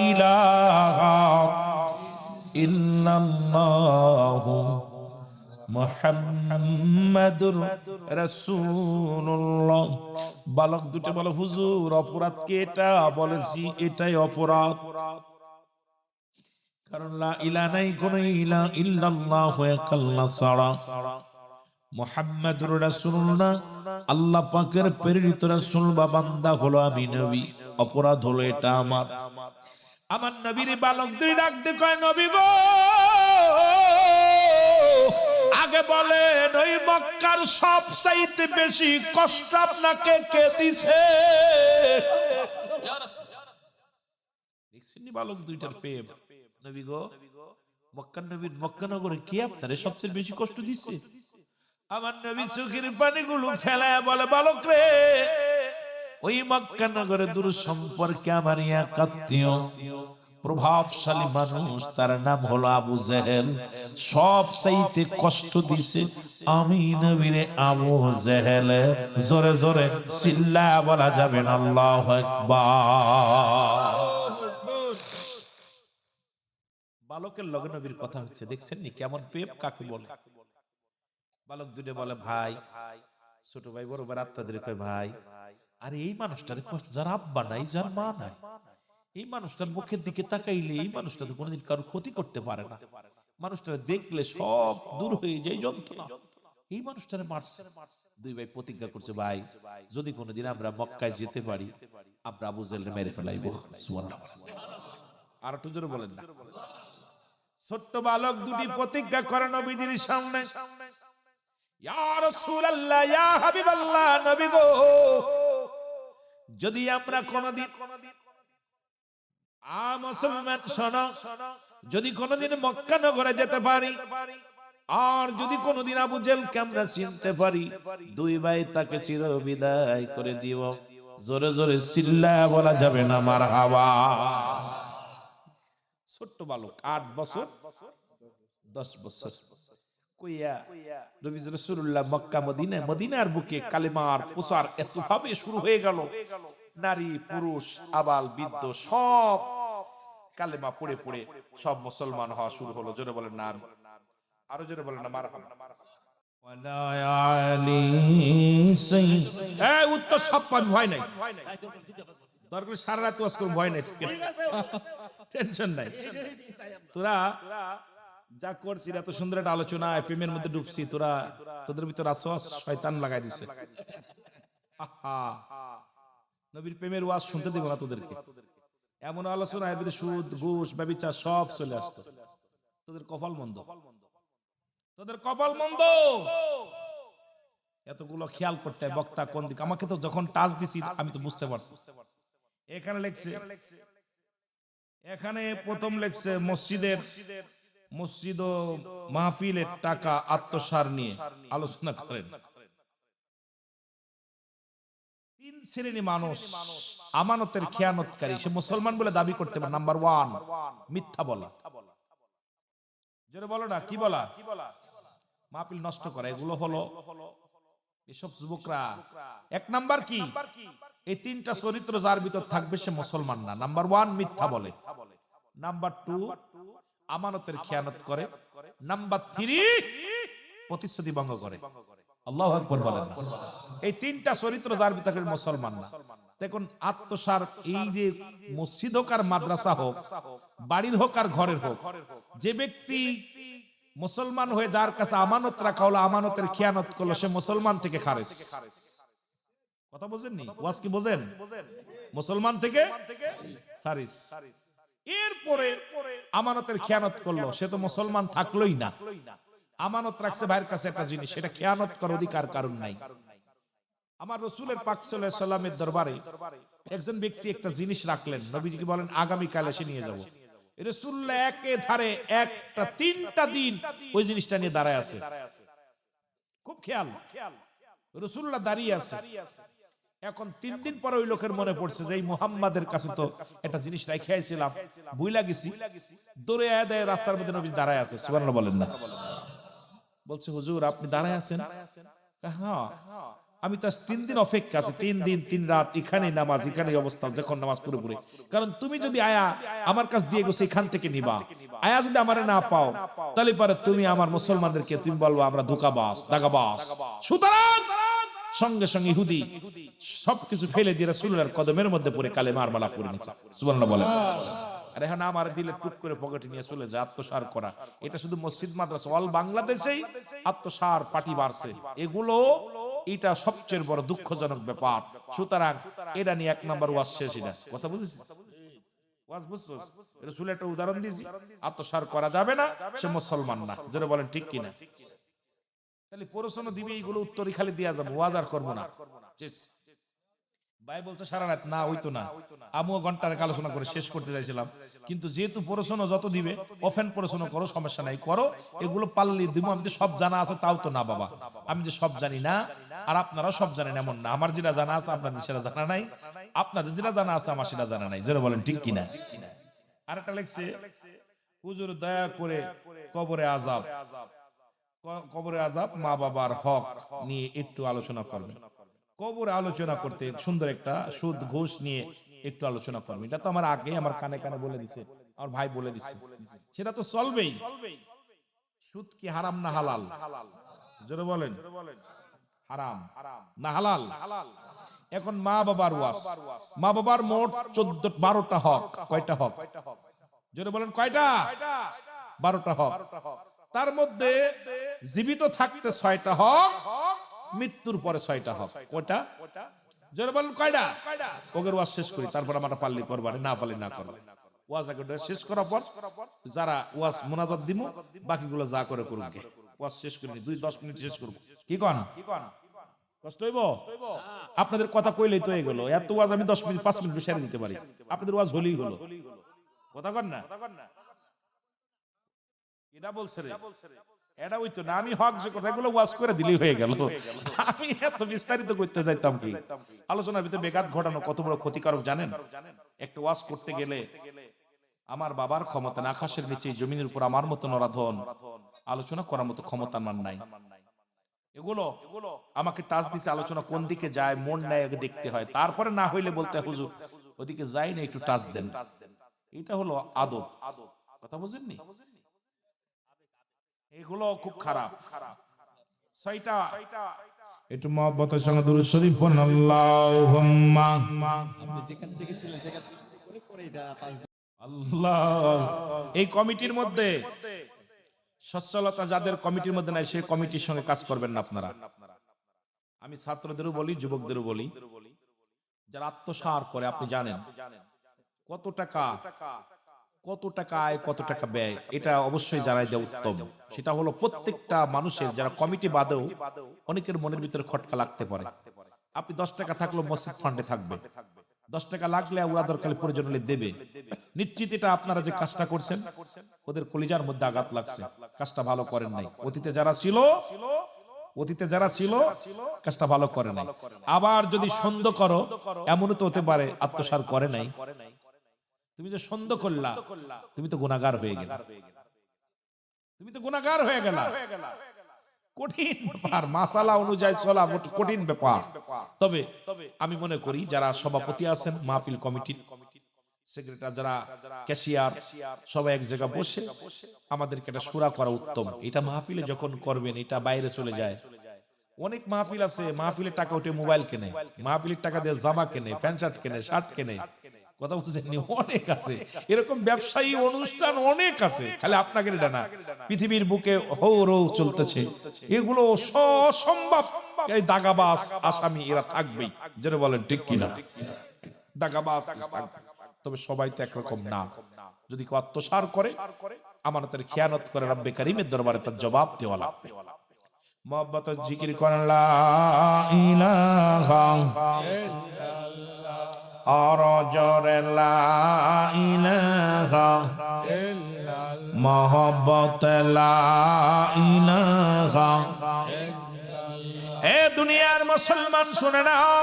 ইলাহা ইল্লাল্লাহু মুহাম্মাদুর রাসূলুল্লাহ। বালক দুটো বলে, হুজুর অপরাধ কি এটা? বলেছি এটাই অপরাধ, কারণ লা ইলাহা নাই, কোন ইলাহা ইল্লাল্লাহ এক আল্লাহ ছাড়া, মুহাম্মাদুর রাসূলুল্লাহ আল্লাহ পাকের প্রেরিত রাসূল বা বান্দা হলো আমি নবী। অপরাধ হলো এটা আমার। আমার নবীর বালক দুই ডাকতে কয়, নবী গো, আগে বলেন ওই মক্কার সবচাইতে বেশি কষ্ট আপনাকে কে দিছে? দেখছেন বালক দুইটার প্রেম। নবী গো, মক্কার নবীর মক্কা নগরে কে আপনারে সবচেয়ে বেশি কষ্ট দিছে? আমার নবী চোখের পানিগুলো ফেলায় বলে, বালক রে, ওই মক্কা নগরে দূর সম্পর্কে আমার এক আত্মীয় প্রভাবশালী মানুষ, তার নাম হলো আবু জেহেল। সব চাইতে কষ্ট দিছে আমি নবীরে আবু জেহেল। জোরে জোরে চিল্লায়া বলা যাবে না আল্লাহু আকবার। বালকের লগে নবীর কথা হচ্ছে, দেখছেন নি কেমন প্রেম কাকে বলে? বালক দুটো বলে, ভাই, ছোট ভাই বড় ভাই আত্মাদের কয়, ভাই, আরে এই মানুষটার কষ্ট, যার আব্বা নাই, যার মা নাই, এই মানুষটার মুখের দিকে তাকাইলে এই মানুষটা তো কোনোদিন কারোর ক্ষতি করতে পারে না। মানুষটা দেখলে সব দূর হয়ে যায় যন্ত্রণা। এই মানুষটারে মারছে। দুই ভাই প্রতিজ্ঞা করছে, ভাই, যদি কোনোদিন আমরা মক্কায় যেতে পারি, আমরা আবু জেহেলকে মেরে ফেলাইব। সুবহানাল্লাহ। আর একটু জোরে বলেন না। ছোট্ট বালক দুটি প্রতিজ্ঞা করে নবীজির সামনে। ইয়া রাসূলুল্লাহ, ইয়া হাবিবাল্লাহ, নবী গো, যদি আমরা কোনদিন মুসলমান শোনো, যদি কোনদিন মক্কা নগরে যেতে পারি, আর যদি কোনদিন আবু জেলকে আমরা চিনতে পারি, দুই ভাই তাকে চির বিদায় করে দিব। জোরে জোরে চিল্লায়া বলা যাবে না মারহাবা। ছোট্ট বালক 8 বছর 10 বছর কইয়া নবী রাসূলুল্লাহ মক্কা মদিনার বুকে কালেমার প্রচার এতভাবে শুরু হয়ে গেল, নারী পুরুষ আবাল বৃদ্ধ সব কালেমা পড়ে পড়ে সব মুসলমান হওয়া শুরু হলো। জোরে বলেন না, আরো জোরে বলেন না মারহাবা। উত্তর সব পাবি, ভয় নাই, দরকার সারা রাত ওয়াজ করব, ভয় নাই, টেনশন নাই। তোরা যা করছিস এত সুন্দর একটা আলোচনা, প্রেমের মধ্যে ডুবছি, তোরা তোদের ভিতর আসওয়াস শয়তান লাগাই দিছে। নবীর প্রেমের ওয়াজ শুনতে দিব না তোদেরকে। এমন আলোচনা এর ভিতরে সুদ ঘুষ ব্যভিচার সব চলে আসতো। তোদের কপাল মন্দ, তোদের কপাল মন্দ। এতগুলো খেয়াল করতে হয় বক্তা কোন দিক। আমাকে তো যখন টাচ দিছি আমি তো বুঝতে পারছি। এখানে লেখছে, এখানে প্রথম লেখছে মসজিদ ও মাহফিলের টাকা আত্মসার নিয়ে আলোচনা করেন। 3 শ্রেণী মানুষ আমানতের খেয়ানতকারী। সে মুসলমান বলে দাবি করতে পারে। নাম্বার 1, মিথ্যা বলা। জোরে বলো না, কি বলা? মাহফিল নষ্ট করা। এগুলো হলো এসব যুবকরা। 1 নাম্বার কি? এই 3টা চরিত্র যার ভিতর থাকবে সে মুসলমান না। নাম্বার 1 মিথ্যা বলে, নাম্বার 2 আমানতের খেয়ানত করে, নাম্বার 3 প্রতিশ্রুতি ভঙ্গ করে। আল্লাহু আকবার বলেন না। এই 3টা চরিত্র যার ভিতর থাকবে মুসলমান না। দেখুন আত্মসার, এই যে মসজিদ হোক আর মাদ্রাসা হোক, বাড়ির হোক আর ঘরের হোক, যে ব্যক্তি মুসলমান হয়ে যার কাছে আমানত রাখা হলো, আমানতের খেয়ানত করলো, সে মুসলমান থেকে খারেজ। কথা বোঝেননি? ওয়াজ কি বোঝেন? মুসলমান থেকে খারিজ। এরপরে আমানতের খেয়ানত করলো, সে তো মুসলমান থাকলোই না। আমানত রাখছে ভাইয়ের কাছে একটা জিনিস, সেটা খেয়ানত করার অধিকার কারণ নাই। আমার রাসূলের পাক সাল্লাল্লাহু আলাইহি সাল্লামের দরবারে একজন ব্যক্তি একটা জিনিস রাখলেন। নবীজি বলেন আগামী কাল এসে নিয়ে যাব। রাসূলুল্লাহ একে ধারে একটা 3টা দিন ওই জিনিসটা নিয়ে দাঁড়ায় আছে। খুব খেয়াল, রাসূলুল্লাহ দাঁড়িয়ে আছে। এখন 3 দিন পরে ওই লোকের মনে পড়ছে যে এই মুহাম্মাদের কাছে তো একটা জিনিস রেখে আইছিলাম, ভুইলা গেছি। দৌড়ে আয় রাস্তার মধ্যে নবী দাঁড়ায় আছে। সুবহানাল্লাহ বলেন না। বলছে হুজুর আপনি দাঁড়ায় আছেন? হ্যাঁ, আমি তো 3 দিন অপেক্ষা আছি, 3 দিন 3 রাত এখানে নামাজ, এখানে অবস্থা, যখন নামাজ পুরোপুরি। কারণ তুমি যদি আয়া আমার কাছ দিয়ে গেছো এখান থেকে নিবা, আয়া যদি আমারে না পাও তাহলে পরে তুমি আমার মুসলমানদেরকে তুমি বলবো আমরা ধোঁকাবাজ, দাগাবাজ। সুতরাং সঙ্গে সঙ্গে ইহুদি সবকিছু ফেলে দিয়ে রাসূলুল্লাহর কদমের মধ্যে পড়ে কালেমার মালা পড়ে নিচ্ছে। সুবহানাল্লাহ বলেন। আর এখন আমার দিলে টুক করে পকেটে নিয়ে চলে যায় আত্মসার করা। এটা শুধু মসজিদ মাদ্রাসা, অল বাংলাদেশেই আত্মসার পার্টি বাড়ছে। এগুলো এটা সবচেয়ে বড় দুঃখজনক ব্যাপার। সুতরাং এটা নিয়ে 1 নাম্বার ওয়াজ শেষ। এটা কথা বুঝেছিস? ওয়াজ বুঝছস? রাসূল একটা উদাহরণ দিয়েছি, আত্মসার করা যাবে না, সে মুসলমান না। যারা বলেন ঠিক কিনা? তাহলে প্রশ্ন দিবে, এইগুলো উত্তরই খালি দেয়া যাবে, ওয়াজ আর করব না। ভাই বলছে সারা রাত না, হইতো না। আমিও ঘন্টার আলোচনা করে শেষ করতে চাইছিলাম, কিন্তু যেহেতু প্রশ্ন যত দিবে অফেন প্রশ্ন করো, সমস্যা নাই, করো। এগুলো পারলে দিব। আমি তো সব জানা আছে তাও তো না বাবা, আমি যে সব জানি না আর আপনারা সব জানেন এমন না। আমার যেটা জানা আছে আপনাদের সেটা জানা নাই, আপনাদের যেটা জানা আছে আমার সেটা জানা নাই। যারা বলেন ঠিক কিনা? আরেকটা লেখছে হুজুর দয়া করে কবরে আযাব, মা বাবার হক নিয়ে একটু আলোচনা করবেন। কবরে আলোচনা করতে সুন্দর একটা সুদ ঘুষ নিয়ে একটু আলোচনা করবেন। এটা তো আমার আগে আমার কানে কানে বলে দিছে, আমার ভাই বলে দিচ্ছে, সেটা তো চলবেই। সুদ কি হারাম না হালাল? জোরে বলেন। হারাম না হালাল? এখন মা বাবার ওয়াজ, মা বাবার মোট 12টা হক। কয়টা হক? জোরে বলেন কয়টা? 12টা হক। তার মধ্যে জীবিত থাকতে 6টা হক, মৃত্যুর পরে 6টা হক। কয়টা? জোরে বলেন কয়টা? ওগের ওয়াজ শেষ করি, তারপর আমরা পারলে করবানি, না পারলে না করব। ওয়াজ আগে শেষ করার পর যারা ওয়াজ মুনাজাত দিমু, বাকিগুলো যা করে করুক। ওয়াজ শেষ করিনি, 2-10 মিনিট শেষ করব। কি কন কষ্ট হইব? আপনাদের কথা কইলেই তো হয়ে গেল। এত ওয়াজ আমি 10 মিনিট 5 মিনিট সেরে দিতে পারি, আপনাদের ওয়াজ হলেই হলো। কথা কন না? এটা বলছে রে, এটা হইতো না। আমি হক যে কথাগুলো ওয়াজ করে দিলেই হয়ে গেল। আমি এত বিস্তারিত করতে যাইতাম কি? আলোচনার ভিতরে বেঘাত ঘটানো কত বড় ক্ষতিকারক জানেন? একটা ওয়াজ করতে গেলে আমার বাবার ক্ষমতা না, আকাশের নিচে জমিনের উপর আমার মতো নরাধন আলোচনা করার মতো ক্ষমতা আমার নাই। এগুলো আমাকে টাচ দিছে, আলোচনা কোন দিকে যায় মন নেয় দেখতে হয়, তারপরে না হইলে বলতে হয় হুজুর ওদিকে যাই না, একটু টাচ দেন। এটা হলো আদব। কথা বুঝেননি? এগুলো খুব খারাপ। ছয়টা একটু মহব্বতের সঙ্গে দুরূদ শরীফ পড়ুন। আল্লাহুম্মা, আপনি যেখান থেকে ছিলেন সেখান থেকে শুরু করে পরে এটা আল্লাহ। এই কমিটির মধ্যে সচ্ছলতা যাদের কমিটির মধ্যে নাই, সেই কমিটির সঙ্গে কাজ করবেন না আপনারা। আমি ছাত্রদেরও বলি, যুবকদেরও বলি, যারা আত্মসাৎ করে, আপনি জানেন কত টাকা আয় কত টাকা ব্যয়, এটা অবশ্যই জানাই দেওয়া উত্তম। সেটা হলো প্রত্যেকটা মানুষের, যারা কমিটি বাদেও অনেকের মনের ভিতরে খটকা লাগতে পারে। আপনি 10 টাকা থাকলেও মসজিদ ফান্ডে থাকবে, 10 টাকা লাগলে ওরা দরকার প্রয়োজন হলে দেবে। নিশ্চিত এটা আপনারা যে কাজটা করছেন ওদের কলিজার মধ্যে আঘাত লাগছে, কাজটা ভালো করেন নাই। অতীতে যারা ছিল কাজটা ভালো করে নাই। আবার যদি সন্দেহ করো, এমনও তো হতে পারে আত্মসাৎ করে নাই, তুমি যে সন্দেহ করলা তুমি তো গুনাহগার হয়ে গেলা। কঠিন ব্যাপার, মাসালা অনুযায়ী চলা কঠিন ব্যাপার। তবে আমি মনে করি যারা সভাপতি আছেন মাহফিল কমিটির, সেক্রেটারি, যারা ক্যাশিয়ার, সবাই এক জায়গায় বসে আমাদেরকে এটা শুরা করা উত্তম। এটা মাহফিলে যখন করবেন, এটা বাইরে চলে যায়। অনেক মাহফিল আছে, মাহফিলের টাকা উঠে মোবাইল কেনে, মাহফিলের টাকা দিয়ে জামা কেনে, প্যান্ট শার্ট কেনে, শার্ট কেনে। কথা বুঝেননি? অনেক আছে এরকম ব্যবসায়ী অনুষ্ঠান, অনেক আছে। খালি আপনাকে এটা না, পৃথিবীর বুকে হৌ চলতেছে। এগুলো অসম্ভব। এই দাগাবাজ আসামি এরা থাকবেই, যেটা বলেন ঠিক কিনা? দাগাবাজ। তবে সবাই তো একরকম না। যদি কেউ আত্মসাৎ করে, আমানতের খেয়ানত করে, রব্বে কারীমের দরবারে তার জবাব দেওয়া লাগবে। মহব্বতের জিকির করেন লা ইলাহা ইল্লাল্লাহ, আর জোরে লা ইলাহা ইল্লাল্লাহ, মহব্বত লা ইলাহা ইল্লাল্লাহ। এ দুনিয়ার মুসলমান শুনে নাও,